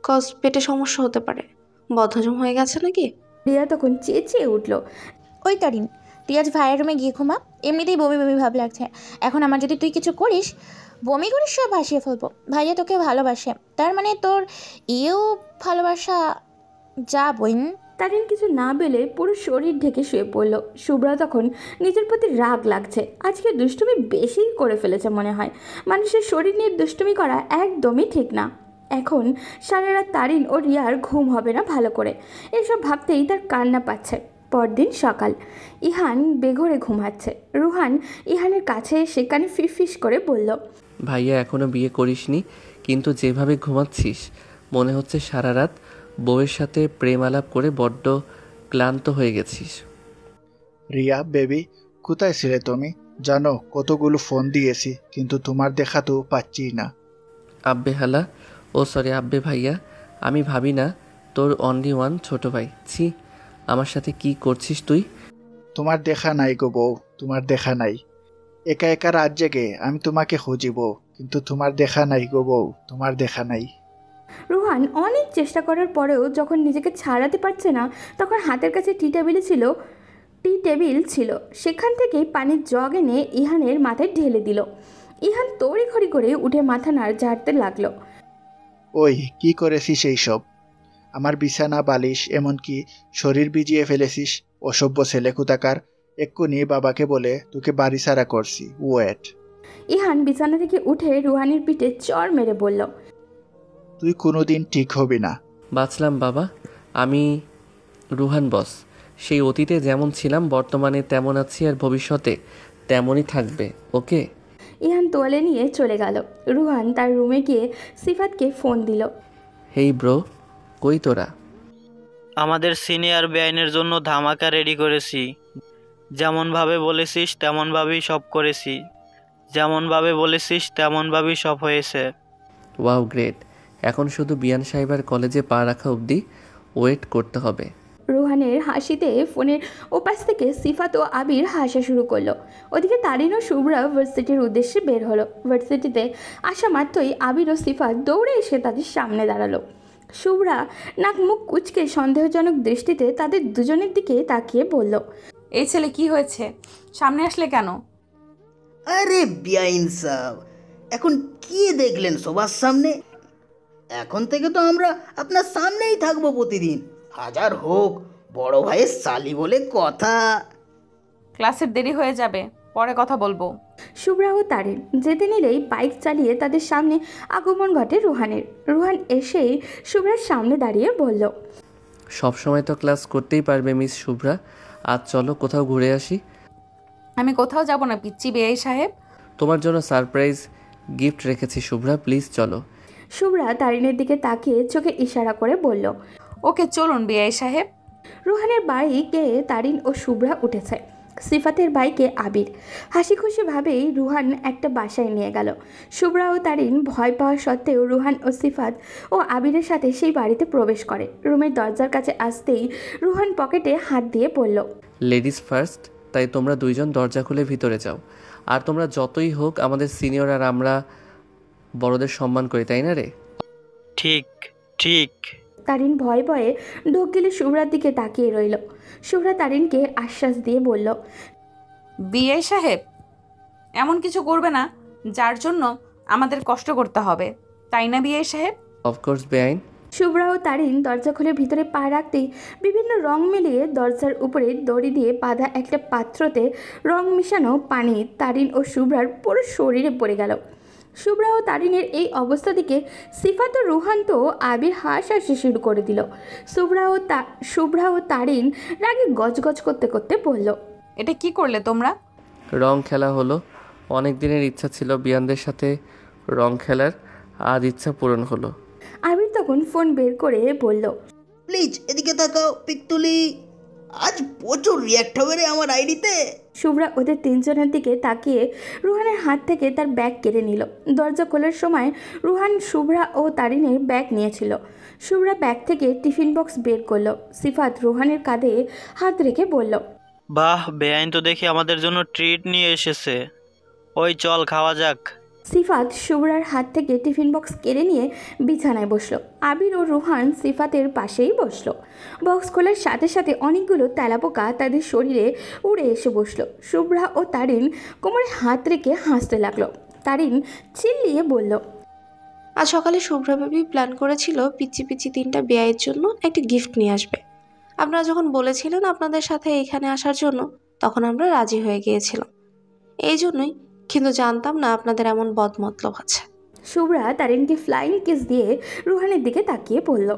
কজ পেটে সমস্যা হতে পারে। বদহজম হয়ে গেছে নাকি? রিয়া তখন চেঁচিয়ে উঠল, ওই তারিন, তুই আজ ভাইয়ের রুমে গিয়ে ঘুমা, এমনিতেই বমি বমি ভাব লাগছে। এখন আমার যদি তুই কিছু করিস, বমি করিস, সব ভাসিয়ে ফেলবো। ভাইয়া তোকে ভালোবাসে, তার মানে তোর এও ভালোবাসা। যা বোন। তারিন কিছু না বেলে পুরো শরীর ঢেকে শুয়ে পড়ল। শুভ্রা তখন নিজের প্রতি রাগ লাগছে, আজকে দুষ্টুমি বেশি করে ফেলেছে মনে হয়। মানুষের শরীর নিয়ে দুষ্টুমি করা একদমই ঠিক না। এখন সারা রাত তারিন ও রিয়ার ঘুম হবে না ভালো করে, এসব ভাবতেই তার কান্না পাচ্ছে। পরদিন সকাল, ইহান বেঘরে ঘুমাচ্ছে। রুহান ইহানের কাছে এসে কানে ফিসফিস করে বলল, ভাইয়া এখনও বিয়ে করিসনি, কিন্তু যেভাবে ঘুমাচ্ছিস মনে হচ্ছে সারা রাত বউয়ের সাথে প্রেম আলাপ করে বড্ড ক্লান্ত হয়ে গেছিস। রিয়া বেবি, কোথায় ছিলে তুমি? জানো কতগুলো ফোন দিয়েছি, কিন্তু তোমার দেখা তো পাচ্ছি না। আব্বে হালা, ও সরি আব্বে ভাইয়া, আমি ভাবি না তোর অনলি ওয়ান ছোট ভাই। ছি, আমার সাথে কি করছিস তুই? তোমার দেখা নাই গো বউ, তোমার দেখা নাই। একা একা রাত জেগে আমি তোমাকে খুঁজিব, কিন্তু তোমার দেখা নাই গো বউ, তোমার দেখা নাই। রুহান অনেক চেষ্টা করার পরেও যখন নিজেকে ছাড়াতে পারছে না, তখন হাতের কাছে টি টেবিল ছিল, সেখান থেকে পানির জগ এনে ইহানের মাথায় ঢেলে দিল। ইহান তড়িঘড়ি করে উঠে মাথা ঝাড়তে লাগলো। ওই কি করেছিস এই সব? আমার বিছানা বালিশ এমনকি শরীর ভিজিয়ে ফেলেছিস, অসভ্য ছেলে কোথাকার। এক্ষুনি বাবাকে বলে তোকে বাড়ি ছাড়া করছি, ওয়েট। ইহান বিছানা থেকে উঠে রুহানের পিঠে চড় মেরে বলল, তুই কোনোদিন ঠিক হবি না। বাঁচলাম বাবা, আমি রুহান বস। সেই অতীতে যেমন ছিলাম বর্তমানে তেমন আছি, আর ভবিষ্যতে তেমনই থাকবে, ওকে? ইহান তোয়ালে নিয়ে চলে গেল। রুহান তার রুমে গিয়ে সিফাতকে ফোন দিল। হেই ব্রো, কই তোরা? আমাদের সিনিয়র বেআইনের জন্য ধামাকা রেডি করেছি। যেমনভাবে বলেছিস তেমনভাবেই সব করেছি, যেমনভাবে বলেছিস তেমনভাবেই সব হয়েছে। ওয়াও গ্রেট, এখন শুধু বিয়ান সাহেবের কলেজে পা রাখা অবধি ওয়েট করতে হবে। রুহানের হাসিতে ফোনের ওপাশ থেকে সিফাত ও আবির হাসা শুরু করলো। ওদিকে তারিন ও শুভ্রা ভার্সিটির উদ্দেশ্যে বের হলো। ভার্সিটিতে আসা মাত্রই আবির ও সিফাত দৌড়ে এসে তাদের সামনে দাঁড়ালো। শুভ্রা নাক মুখ কুচকে সন্দেহজনক দৃষ্টিতে তাদের দুজনের দিকে তাকিয়ে বলল, এই ছেলে কি হয়েছে, সামনে আসলে কেন? আরে বিআইন সাহেব, এখন কি দেখলেন সবার সামনে? এখন থেকে তো আমরা আপনার সামনেই থাকবো প্রতিদিন, হাজার হোক বড় ভাইয়ের সালি বলে কথা। ক্লাসের দেরি হয়ে যাবে, পরে কথা বলবো। শুভ্রা ও তারিন যেতে নিলেই বাইক চালিয়ে তাদের সামনে আগমন ঘটে রুহানের। রুহান এসেই শুভ্রার সামনে দাঁড়িয়ে বলল, সবসময় তো ক্লাস করতেই পারবে মিস শুভ্রা, আজ চলো কোথাও ঘুরে আসি। আমি কোথাও যাব না পিচ্চি বেআই সাহেব। তোমার জন্য সারপ্রাইজ গিফট রেখেছি শুভ্রা, প্লিজ চলো। শুভ্রা তারিনের দিকে তাকিয়ে চোখে ইশারা করে বলল, ওকে চলুন বেআই সাহেব। রুহানের বাইকে তারিন ও শুভ্রা উঠেছে, সিফাতের বাইকে আবির। হাসি খুশিভাবেই রুহান একটা বাসায় নিয়ে গেল। শুভ্রা ও তারিন ভয় পাওয়া সত্ত্বেও রুহান ও সিফাত ও আবিরের সাথে সেই বাড়িতে প্রবেশ করে। রুমের দরজার কাছে আসতেই রুহান পকেটে হাত দিয়ে পড়ল, লেডিস ফার্স্ট, তাই তোমরা দুইজন দরজা খুলে ভিতরে যাও। আর তোমরা যতই হোক আমাদের সিনিয়র, আর আমরা বড়দের সম্মান করি, তাই না রে? ঠিক ঠিক। তারিন ভয়ে ভয়ে ঢোক গেলে শুভ্রার দিকে তাকিয়ে রইল। শুভ্রা তারিনকে আশ্বাস দিয়ে বলল, বিআই সাহেব এমন কিছু করবে না যার জন্য আমাদের কষ্ট করতে হবে, তাই না বিআই সাহেব? অফকোর্স বেআইন। শুভ্রা ও তারিন দরজা খুলে ভিতরে পা রাখতেই বিভিন্ন রং মিলিয়ে দরজার উপরে দড়ি দিয়ে বাঁধা একটা পাত্রতে রং মিশানো পানি তারিন ও শুভ্রার পুরো শরীরে পড়ে গেল। শুভ্রা ও তারিনের এই অবস্থা দিকে সিফাত ও রুহান তো আবির হাসি শুরু করে দিল। শুভ্রা ও তারিন রাগে গজগজ করতে করতে বলল, এটা কি করলে তোমরা? রং খেলা হলো, অনেক দিনের ইচ্ছা ছিল বিয়ানদের সাথে রং খেলার, আজ ইচ্ছা পূরণ হলো। আবির তখন ফোন বের করে বলল, প্লিজ এদিকে তাকাও পিকতুলি, আজ প্রচুর রিয়াক্ট হবে রে আমার আইডিতে। শুভ্রা ওদের তিনজনের দিকে তাকিয়ে রুহানের হাত থেকে তার ব্যাগ কেড়ে নিল। দরজা খোলার সময় রুহান শুভ্রা ও তারিনের ব্যাগ নিয়েছিল। শুভ্রা ব্যাগ থেকে টিফিন বক্স বের করলো। সিফাত রুহানের কাঁধে হাত রেখে বলল, বাহ, বেআইন তো দেখি আমাদের জন্য ট্রিট নিয়ে এসেছে। ওই চল খাওয়া যাক। সিফাত শুভ্রার হাত থেকে টিফিন বক্স কেড়ে নিয়ে বিছানায় বসলো। আবির ও রুহান সিফাতের পাশেই বসলো। বক্স খোলার সাথে সাথে অনেকগুলো তেলাপোকা তাদের শরীরে উড়ে এসে বসলো। শুভ্রা ও তারিন কোমরে হাত রেখে হাসতে লাগলো। তারিন চিল্লিয়ে বলল, আজ সকালে শুভ্রা বেবি প্ল্যান করেছিল পিচ্ছি পিচ্ছি 3টা বেয়াইয়ের জন্য একটা গিফট নিয়ে আসবে। আপনারা যখন বলেছিলেন আপনাদের সাথে এখানে আসার জন্য, তখন আমরা রাজি হয়ে গিয়েছিলাম। এই জন্যই, কিন্তু জানতাম না আপনাদের এমন বদমতলব আছে। শুভ্রা তারিনকে ফ্লাইং কিস দিয়ে রুহানের দিকে তাকিয়ে বলল,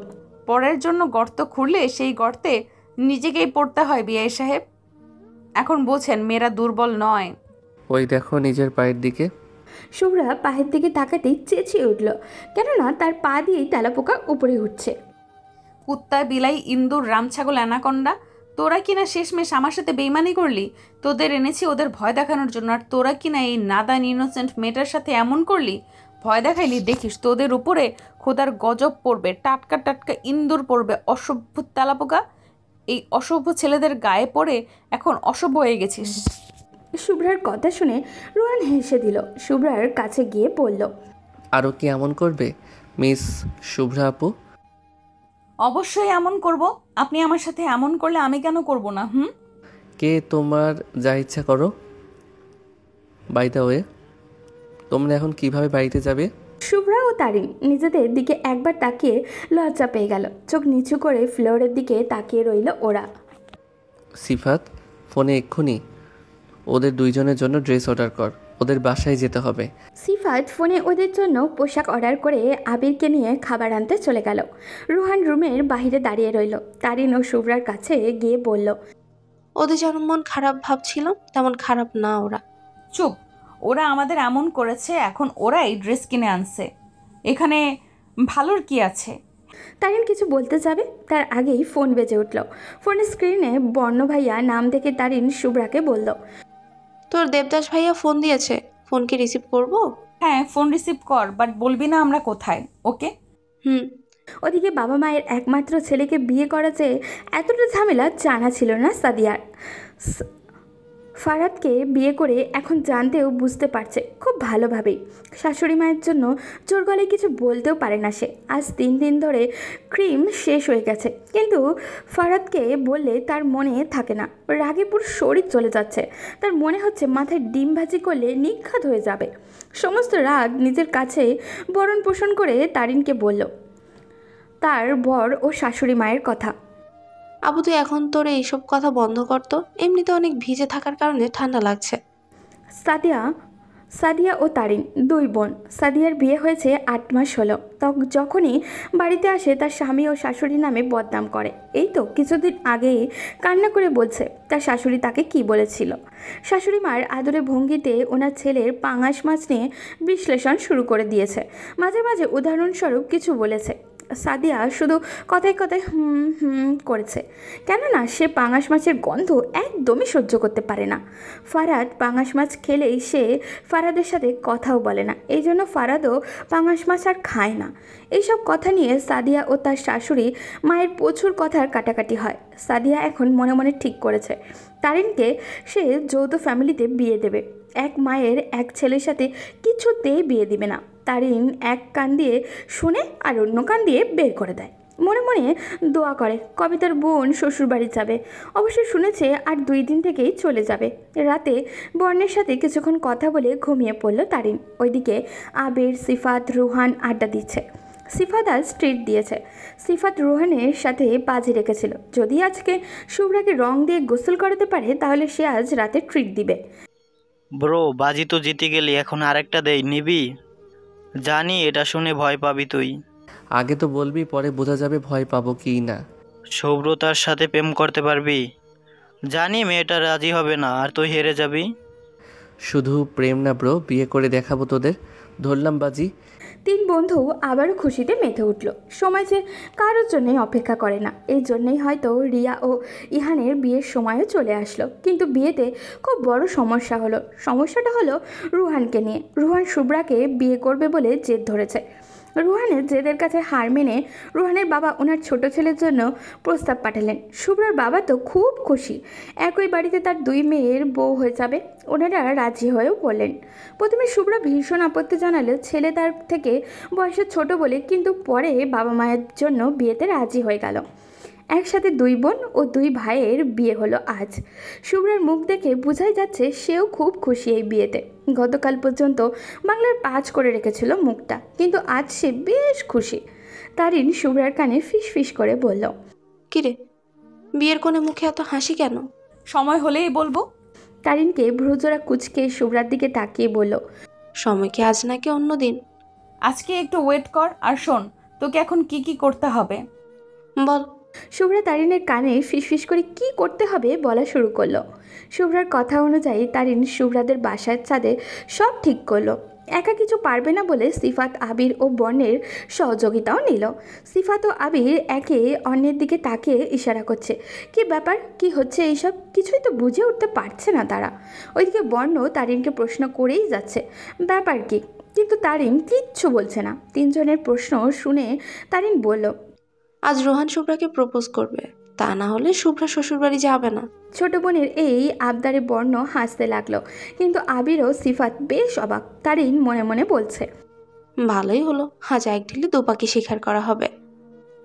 পরের জন্য গর্ত খুঁড়লে সেই গর্তে নিজেকেই পড়তে হয় বিআই সাহেব। এখন বোঝেন মেয়েরা দুর্বল নয়। ওই দেখো নিজের পায়ের দিকে। শুভ্রা পায়ের দিকে তাকাতেই চেঁচিয়ে উঠল, কেননা তার পা দিয়েই তেলাপোকা উপরে উঠছে। কুত্তা, বিলাই, ইন্দুর, রামছাগল, অ্যানাকন্ডা, তোরা কিনা শেষমেশ আমার সাথে বেইমানি করলি। তোদের এনেছি ওদের ভয় দেখানোর জন্য, আর তোরা কিনা এই নাদান ইনোসেন্ট মেয়েটার সাথে এমন করলি। ভয় দেখাইলি, দেখিস তোদের উপরে খোদার গজব পড়বে, টাটকা টাটকা ইন্দুর পড়বে। অসভ্য তেলাপোকা, এই অসভ্য ছেলেদের গায়ে পড়ে এখন অসভ্য হয়ে গেছিস। শুভ্রার কথা শুনে রুহান হেসে দিল। শুভ্রার কাছে গিয়ে বলল, আরও কি এমন করবে মিস শুভ্রা আপু? অবশ্যই এমন করব। আপনি আমার সাথে এমন করলে আমি কেন করব না? কে তোমার যা ইচ্ছা করো। বাই দ্য ওয়ে, তোমরা এখন কিভাবে বাড়িতে যাবে? শুভ্রা ও তারিন নিজেদের দিকে একবার তাকিয়ে লজ্জা পেয়ে গেল। চোখ নিচু করে ফ্লোরের দিকে তাকিয়ে রইল ওরা। সিফাত, ফোনে এক্ষুনি ওদের দুইজনের জন্য ড্রেস অর্ডার কর, ওদের বাসায় যেতে হবে। সিফাত ফোনে ওদের জন্য পোশাক অর্ডার করে আবিরকে নিয়ে খাবার আনতে চলে গেল। রুহান রুমের বাইরে দাঁড়িয়ে রইল। তারিন ও শুভ্রার কাছে গিয়ে বলল, ওদের যেমন মন খারাপ ভাবছিলাম তেমন খারাপ না ওরা। চুপ, ওরা আমাদের এমন করেছে, এখন ওরাই ড্রেস কিনে আনছে, এখানে ভালোর কি আছে? তারিন কিছু বলতে যাবে তার আগেই ফোন বেজে উঠল। ফোনের স্ক্রিনে বর্ণ ভাইয়া নাম দেখে তারিন শুভ্রাকে বলল, তোর দেবদাস ভাইয়া ফোন দিয়েছে, ফোন কি রিসিভ করব? হ্যাঁ, ফোন রিসিভ কর, বাট বলবি না আমরা কোথায়, ওকে? ওদিকে বাবা মায়ের একমাত্র ছেলেকে বিয়ে করা যে এতটা ঝামেলা জানা ছিল না সাদিয়ার। ফারাদকে বিয়ে করে এখন জানতেও বুঝতে পারছে খুব ভালোভাবেই। শাশুড়ি মায়ের জন্য জোর গলায় কিছু বলতেও পারে না সে। আজ 3 দিন ধরে ক্রিম শেষ হয়ে গেছে, কিন্তু ফারাদকে বললে তার মনে থাকে না। রাগে পুরো শরীর চলে যাচ্ছে। তার মনে হচ্ছে মাথায় ডিম ভাজি করলে নিখাত হয়ে যাবে। সমস্ত রাগ নিজের কাছে বরণ পোষণ করে তারিনকে বলল তার বর ও শাশুড়ি মায়ের কথা। আবু তুই এখন তোর এইসব কথা বন্ধ করতো, এমনিতে অনেক ভিজে থাকার কারণে ঠান্ডা লাগছে। সাদিয়া ও তারিন 2 বোন। সাদিয়ার বিয়ে হয়েছে 8 মাস হলো। যখনই বাড়িতে আসে তার স্বামী ও শাশুড়ি নামে বদনাম করে। এই তো কিছুদিন আগেই কান্না করে বলছে তার শাশুড়ি তাকে কি বলেছিল। শাশুড়ি মার আদরে ভঙ্গিতে ওনার ছেলের পাঙাশ মাছ নিয়ে বিশ্লেষণ শুরু করে দিয়েছে। মাঝে মাঝে উদাহরণস্বরূপ কিছু বলেছে। সাদিয়া শুধু কথায় কথায় করেছে, কেননা সে পাঙাশ মাছের গন্ধ একদমই সহ্য করতে পারে না। ফারাদ পাঙাশ মাছ খেলেই সে ফারাদের সাথে কথাও বলে না। এই জন্য ফারাদও পাঙাশ মাছ আর খায় না। এইসব কথা নিয়ে সাদিয়া ও তার শাশুড়ি মায়ের প্রচুর কথার কাটাকাটি হয়। সাদিয়া এখন মনে মনে ঠিক করেছে তারিনকে সে যৌথ ফ্যামিলিতে বিয়ে দেবে। এক মায়ের এক ছেলের সাথে কিছুতেই বিয়ে দিবে না। তারিন এক কান দিয়ে শুনে আর অন্য কান দিয়ে বের করে দেয়। মনে মনে দোয়া করে কবে তার বোন শ্বশুরবাড়ি যাবে। অবশ্য শুনেছে আর 2 দিন থেকেই চলে যাবে। রাতে বর্ণের সাথে কিছুক্ষণ কথা বলে ঘুমিয়ে পড়ল তারিন। ওইদিকে আবির, সিফাত, রুহান আড্ডা দিচ্ছে। সিফাত আজ ট্রিট দিয়েছে। সিফাত রুহানের সাথে বাজি রেখেছিল, যদি আজকে শুভ্রাকে রং দিয়ে গোসল করাতে পারে তাহলে সে আজ রাতে ট্রিট দিবে। ব্রো, বাজি তো জিতে গেলি, এখন আরেকটা দেই, নিবি? জানি এটা শুনে ভয় পাবি তুই। আগে তো বলবি, পরে বোঝা যাবে ভয় পাবো কি না। শুভ্রতার সাথে প্রেম করতে পারবি? জানি মেয়েটা রাজি হবে না, আর তুই হেরে যাবি। শুধু প্রেম না ব্রো, বিয়ে করে দেখাবো তোদের। ধরলাম বাজি। তিন বন্ধু আবারও খুশিতে মেতে উঠল। সময় যে কারোর জন্যই অপেক্ষা করে না, এই জন্যই হয়তো রিয়া ও ইহানের বিয়ের সময়ও চলে আসলো। কিন্তু বিয়েতে খুব বড় সমস্যা হলো। সমস্যাটা হলো রুহানকে নিয়ে। রুহান শুভ্রাকে বিয়ে করবে বলে জেদ ধরেছে। রুহানের জেদের কাছে হার মেনে রুহানের বাবা ওনার ছোট ছেলের জন্য প্রস্তাব পাঠালেন। শুভ্রার বাবা তো খুব খুশি, একই বাড়িতে তার দুই মেয়ের বউ হয়ে যাবে। ওনারা রাজি হয়েও বললেন। প্রথমে শুভ্রা ভীষণ আপত্তি জানালে ছেলে তার থেকে বয়সে ছোট বলে, কিন্তু পরে বাবা মায়ের জন্য বিয়েতে রাজি হয়ে গেল। একসাথে দুই বোন ও দুই ভাইয়ের বিয়ে হলো আজ। শুভ্রার মুখ দেখে বোঝাই যাচ্ছে সেও খুব খুশি এই বিয়েতে। গতকাল পর্যন্ত বাংলার 5 করে রেখেছিল মুখটা, কিন্তু আজ সে বেশ খুশি। তারিন শুভ্রার কানে ফিস ফিস করে বলল, কিরে, বিয়ের কোণে মুখে এত হাসি কেন? সময় হলেই বলবো। তারিনকে ভ্রুজোড়া কুচকে শুভ্রার দিকে তাকিয়ে বলল, সময় কি আজ নাকি অন্য দিন? আজকে একটু ওয়েট কর, আর শোন, তোকে এখন কি কি করতে হবে বল। শুভ্রা তারিনের কানে ফিসফিস করে কি করতে হবে বলা শুরু করলো। শুভ্রার কথা অনুযায়ী তারিন শুভ্রাদের বাসার ছাদে সব ঠিক করলো। একা কিছু পারবে না বলে সিফাত, আবির ও বর্ণের সহযোগিতাও নিল। সিফাত ও আবির একে অন্যের দিকে তাকিয়ে ইশারা করছে। কি ব্যাপার, কি হচ্ছে এইসব, কিছুই তো বুঝে উঠতে পারছে না তারা। ওইদিকে বর্ণ তারিনকে প্রশ্ন করেই যাচ্ছে ব্যাপার কি, কিন্তু তারিন কিচ্ছু বলছে না। তিনজনের প্রশ্ন শুনে তারিন বলল, আজ রোহান শুভ্রাকে প্রপোজ করবে, তা না হলে শুভ্রা শ্বশুরবাড়ি যাবে না। ছোট বোনের এই আবদারে বর্ণ হাসতে লাগলো, কিন্তু আবির ও সিফাত বেশ অবাক। তারিন মনে মনে বলছে, ভালোই হলো, আজ এক ঢিলে দুপাকি শিকার করা হবে।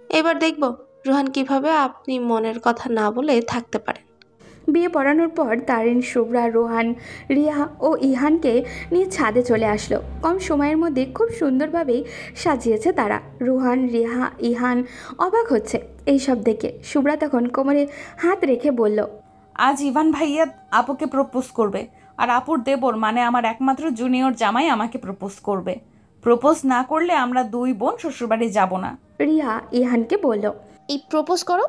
এবার দেখব রোহান কিভাবে আপনি মনের কথা না বলে থাকতে পারেন। বিয়ে পড়ানোর পর তারিন, শুভ্রা, রোহান, রিয়া ও ইহানকে নিয়ে ছাদে চলে আসলো। কম সময়ের মধ্যে খুব সুন্দরভাবেই সাজিয়েছে তারা। রোহান, রিয়া, ইহান অবাক হচ্ছে এইসব দেখে। শুভ্রা তখন কোমরে হাত রেখে বলল, আজ ইভান ভাইয়া আপুকে প্রপোজ করবে, আর আপুর দেবর মানে আমার একমাত্র জুনিয়র জামাই আমাকে প্রপোজ করবে। প্রপোজ না করলে আমরা দুই বোন শ্বশুরবাড়ি যাব না। রিয়া ইহানকে বলল, এই প্রপোজ করো,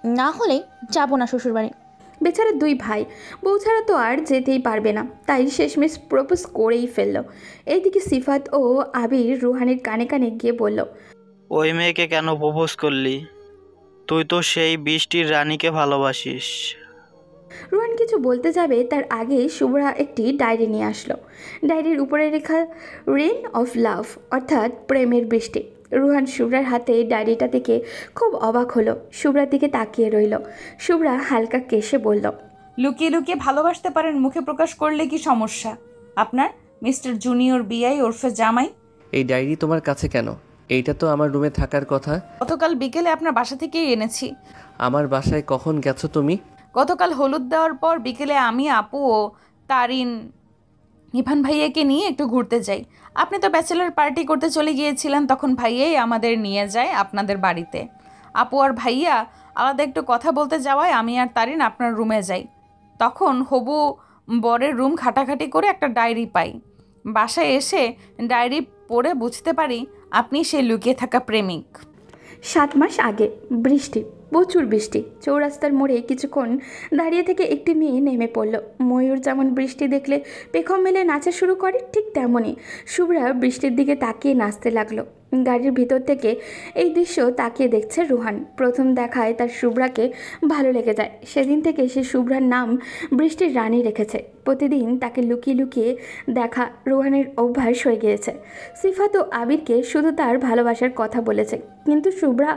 না হলে যাবো না শ্বশুরবাড়ি। বেচারা দুই ভাই, বউ ছাড়া তো আর যেতেই পারবে না, তাই শেষমেশ প্রপোজ করেই ফেললো। এইদিকে সিফাত ও আবির রুহানের কানে কানে গিয়ে বলল, ওই মেয়েকে কেন প্রপোজ করলি? তুই তো সেই বৃষ্টির রানীকে ভালোবাসিস। রুহান কিছু বলতে যাবে তার আগে শুভ্রা একটি ডায়েরি নিয়ে আসলো। ডায়েরির উপরে লেখা রেন অফ লাভ, অর্থাৎ প্রেমের বৃষ্টি। রুহান শুভ্রার হাতে ডায়েরিটা দেখে খুব অবাক হলো। শুভ্রার দিকে তাকিয়ে রইল। শুভ্রা হালকা কেশে বলল, লুকিয়ে লুকিয়ে ভালোবাসতে পারেন, মুখে প্রকাশ করলে কি সমস্যা আপনার, মিস্টার জুনিয়র বিআই ওরফে জামাই? এই ডায়েরি তোমার কাছে কেন? এইটা তো আমার রুমে থাকার কথা। গতকাল বিকেলে আপনার বাসা থেকেই এনেছি। আমার বাসায় কখন গেছো তুমি? গতকাল হলুদ দেওয়ার পর বিকেলে আমি, আপু ও তারিন ইভান ভাইয়াকে নিয়ে একটু ঘুরতে যাই। আপনি তো ব্যাচেলার পার্টি করতে চলে গিয়েছিলেন, তখন ভাইয়াই আমাদের নিয়ে যায় আপনাদের বাড়িতে। আপু আর ভাইয়া আলাদা একটু কথা বলতে যাওয়ায় আমি আর তারিন আপনার রুমে যাই। তখন হবু বরের রুম ঘাটাঘাটি করে একটা ডায়েরি পাই। বাসায় এসে ডায়েরি পড়ে বুঝতে পারি আপনি সেই লুকিয়ে থাকা প্রেমিক। 7 মাস আগে বৃষ্টি, প্রচুর বৃষ্টি। চৌরাস্তার মোড়ে কিছুক্ষণ দাঁড়িয়ে থেকে একটি মেয়ে নেমে পড়ল। ময়ূর যেমন বৃষ্টি দেখলে পেখম মেলে নাচা শুরু করে, ঠিক তেমনই শুভ্রা বৃষ্টির দিকে তাকিয়ে নাচতে লাগলো। গাড়ির ভিতর থেকে এই দৃশ্য তাকিয়ে দেখছে রুহান। প্রথম দেখায় তার শুভ্রাকে ভালো লেগে যায়। সেদিন থেকে সে শুভ্রার নাম বৃষ্টির রানী রেখেছে। প্রতিদিন তাকে লুকিয়ে লুকিয়ে দেখা রুহানের অভ্যাস হয়ে গিয়েছে। সিফাত ও আবিরকে শুধু তার ভালোবাসার কথা বলেছে, কিন্তু শুভ্রা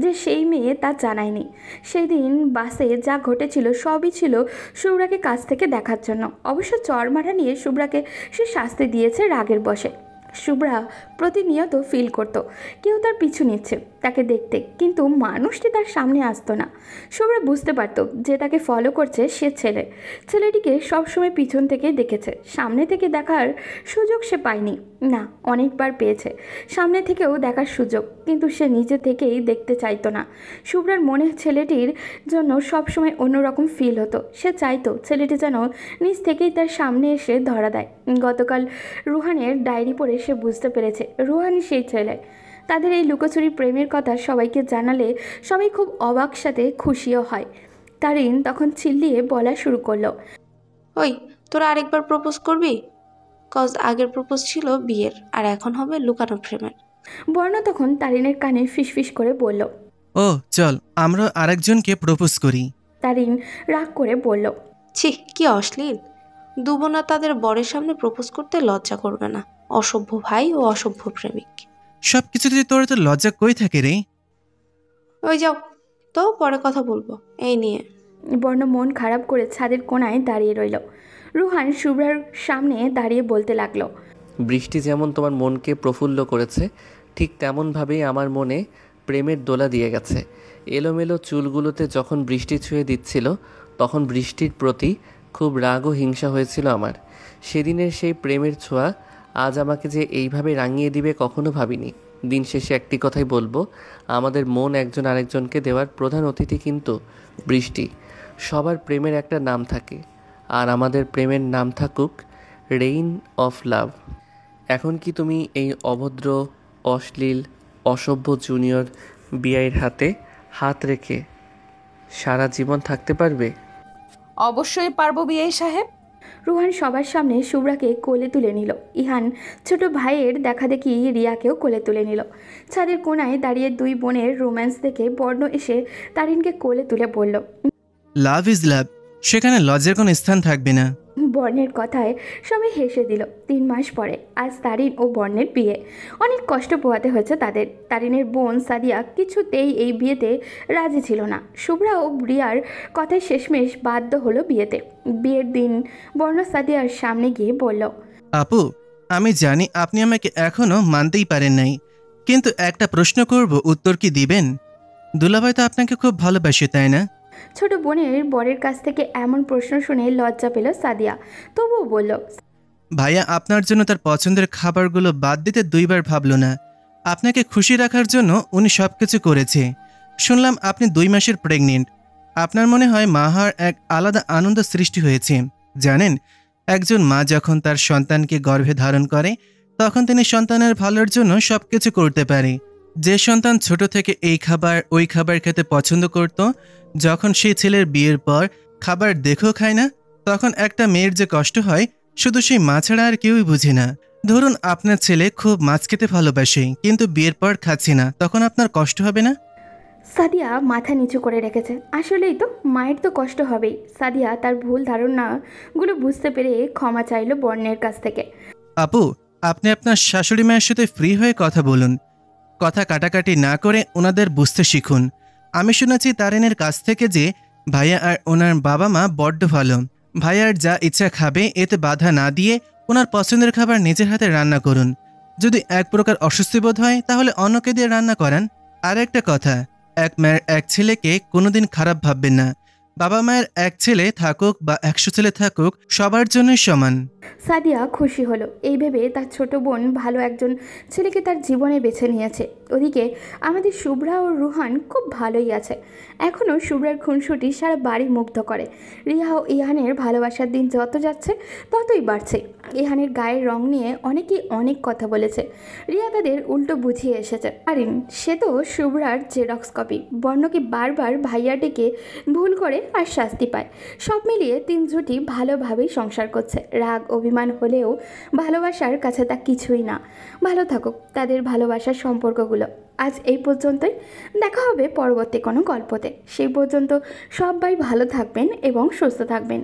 যে সেই মেয়ে তা জানায়নি। সেই দিন বাসে যা ঘটেছিল সবই ছিল শুভ্রাকে কাছ থেকে দেখার জন্য। অবশ্য চরমারা নিয়ে শুভ্রাকে সে শাস্তি দিয়েছে রাগের বশে। শুভ্রা প্রতিনিয়ত ফিল করতো কেউ তার পিছু নিচ্ছে তাকে দেখতে, কিন্তু মানুষটি তার সামনে আসতো না। শুভ্রা বুঝতে পারতো যে তাকে ফলো করছে সে ছেলেটিকে সবসময় পিছন থেকে দেখেছে, সামনে থেকে দেখার সুযোগ সে পায়নি। না, অনেকবার পেয়েছে সামনে থেকেও দেখার সুযোগ, কিন্তু সে নিজে থেকেই দেখতে চাইতো না। শুভ্রার মনে ছেলেটির জন্য সবসময় অন্যরকম ফিল হতো। সে চাইতো ছেলেটি যেন নিজ থেকেই তার সামনে এসে ধরা দেয়। গতকাল রুহানের ডায়েরি পড়ে সে বুঝতে পেরেছে রুহানই সেই ছেলে। তাদের এই লুকোচুরি প্রেমের কথা সবাইকে জানালে সবাই খুব অবাক সাথে খুশিও হয়। তারিন তখন চিল্লিয়ে বলা শুরু করলো, ওই তোরা আরেকবার প্রপোজ করবি? কজ আগের প্রপোজ ছিল বিয়ের, আর এখন হবে লুকানো প্রেমের। বর্ণ তখন তারিনের কানে ফিসফিস করে বলল। ও চল আমরা আরেকজনকে প্রপোজ করি। তারিন রাগ করে বলল, ছি কি অশ্লীল। দুবোনা তাদের বরের সামনে প্রপোজ করতে লজ্জা করবে না? অসভ্য ভাই ও অসভ্য প্রেমিক। সব কিছুতে তোর তো লজ্জা কই থাকে রে? ওই যাও তো, পরে কথা বলবো এই নিয়ে। বর্ণ মন খারাপ করে ছাদের কোণায় দাঁড়িয়ে রইল। রুহান শুভ্রার সামনে দাঁড়িয়ে বলতে লাগলো, বৃষ্টি যেমন তোমার মনকে প্রফুল্ল করেছে, ঠিক তেমনভাবেই আমার মনে প্রেমের দোলা দিয়ে গেছে। এলোমেলো চুলগুলোতে যখন বৃষ্টি ছুঁয়ে দিচ্ছিল, তখন বৃষ্টির প্রতি খুব রাগ ও হিংসা হয়েছিল আমার। সেদিনের সেই প্রেমের ছোঁয়া আজ আমাকে যে এইভাবে রাঙিয়ে দিবে কখনো ভাবিনি। দিন শেষে একটি কথাই বলবো, আমাদের মন একজন আরেকজনকে দেওয়ার প্রধান অতিথি কিন্তু বৃষ্টি। সবার প্রেমের একটা নাম থাকে, আর আমাদের প্রেমের নাম থাকুক রেইন অফ লাভ। এখন কি তুমি এই অভদ্র, অশ্লীল, অসভ্য জুনিয়র বিআইয়ের হাতে হাত রেখে সারা জীবন থাকতে পারবে? অবশ্যই পারবো বিআই সাহেব। রুহান সবার সামনে শুভ্রাকে কোলে তুলে নিল। ইহান ছোট ভাইয়ের দেখাদেখি রিয়াকেও কোলে তুলে নিল। ছাদের কোণায় দাঁড়িয়ে দুই বোনের রোম্যান্স দেখে বর্ণ এসে তারিনকে কোলে তুলে বলল, লাভ ইজ লাভ, সেখানে লজ্জার কোনো স্থান থাকবে না। বর্ণের কথায় সবাই হেসে দিল। 3 মাস পরে আজ তারিন ও বর্ণের বিয়ে। অনেক কষ্ট পোহাতে হয়েছে তাদের। তারিনের বোন সাদিয়া কিছুতেই এই বিয়েতে রাজি ছিল না। শুভ্রা ও রিয়ার কথায় শেষমেশ বাধ্য হলো বিয়েতে। বিয়ের দিন বর্ণ সাদিয়ার সামনে গিয়ে বলল, আপু, আমি জানি আপনি আমাকে এখনো মানতেই পারেন নাই, কিন্তু একটা প্রশ্ন করব, উত্তর কি দিবেন? দুলাভাই তো আপনাকে খুব ভালোবাসে, তাই না? ছোট বোনের বরের কাছ থেকে এমন প্রশ্ন শুনে লজ্জা পেল সাদিয়া, তবুও বলল, ভাইয়া আপনার জন্য তার পছন্দের খাবারগুলো বাদ দিতে 2 বার ভাবলো না। আপনাকে খুশি রাখার জন্য উনি সব কিছু করেছে। শুনলাম আপনি 2 মাসের প্রেগনেন্ট। আপনার মনে হয় মা হওয়ার এক আলাদা আনন্দ সৃষ্টি হয়েছে। জানেন, একজন মা যখন তার সন্তানকে গর্ভে ধারণ করে, তখন তিনি সন্তানের ভালোর জন্য সব কিছু করতে পারে। যে সন্তান ছোট থেকে এই খাবার ওই খাবার খেতে পছন্দ করত, যখন সেই ছেলের বিয়ের পর খাবার দেখেও খায় না, তখন একটা মেয়ের যে কষ্ট হয় শুধু সেই মা ছাড়া আর কেউই বুঝে না। ধরুন আপনার ছেলে খুব মাছ খেতে ভালোবাসে, কিন্তু বিয়ের পর খাচ্ছে না, তখন আপনার কষ্ট হবে না? সাদিয়া মাথা নিচু করে রেখেছে। আসলেই তো, মায়ের তো কষ্ট হবেই। সাদিয়া তার ভুল ধারণাগুলো বুঝতে পেরে ক্ষমা চাইল বর্ণের কাছ থেকে। আপু, আপনি আপনার শাশুড়ি মায়ের সাথে ফ্রি হয়ে কথা বলুন। কথা কাটাকাটি না করে ওনাদের বুঝতে শিখুন। আমি শুনেছি তারিনের কাছ থেকে যে ভাইয়া আর ওনার বাবা মা বড্ড ভালো। ভাইয়ার যা ইচ্ছা খাবে, এতে বাধা না দিয়ে ওনার পছন্দের খাবার নিজের হাতে রান্না করুন। যদি এক প্রকার অস্বস্তি বোধ হয়, তাহলে অন্যকে দিয়ে রান্না করান। আর একটা কথা, এক মায়ের এক ছেলেকে কোনোদিন খারাপ ভাববেন না। বাবা মায়ের এক ছেলে থাকুক বা 100 ছেলে থাকুক, সবার জন্যই সমান। সাদিয়া খুশি হলো এই ভেবে তার ছোট বোন ভালো একজন ছেলেকে তার জীবনে বেছে নিয়েছে। ওদিকে আমাদের শুভ্রা ও রুহান খুব ভালোই আছে। এখনও শুভ্রার খুনসুটি সারা বাড়ি মুগ্ধ করে। রিয়া ও ইহানের ভালোবাসার দিন যত যাচ্ছে ততই বাড়ছে। ইহানের গায়ের রং নিয়ে অনেকেই অনেক কথা বলেছে। রিয়া তাদের উল্টো বুঝিয়ে এসেছে। আরিন সে তো শুভ্রার জেরক্স কপি। বর্ণকে বারবার ভাইয়া ডেকে ভুল করে আর শাস্তি পায়। সব মিলিয়ে 3 জুটি ভালোভাবেই সংসার করছে। রাগ অভিমান হলেও ভালোবাসার কাছে তা কিছুই না। ভালো থাকুক তাদের ভালোবাসার সম্পর্কগুলো। আজ এই পর্যন্তই। দেখা হবে পরবর্তী কোনো গল্পতে। সেই পর্যন্ত সবাই ভালো থাকবেন এবং সুস্থ থাকবেন।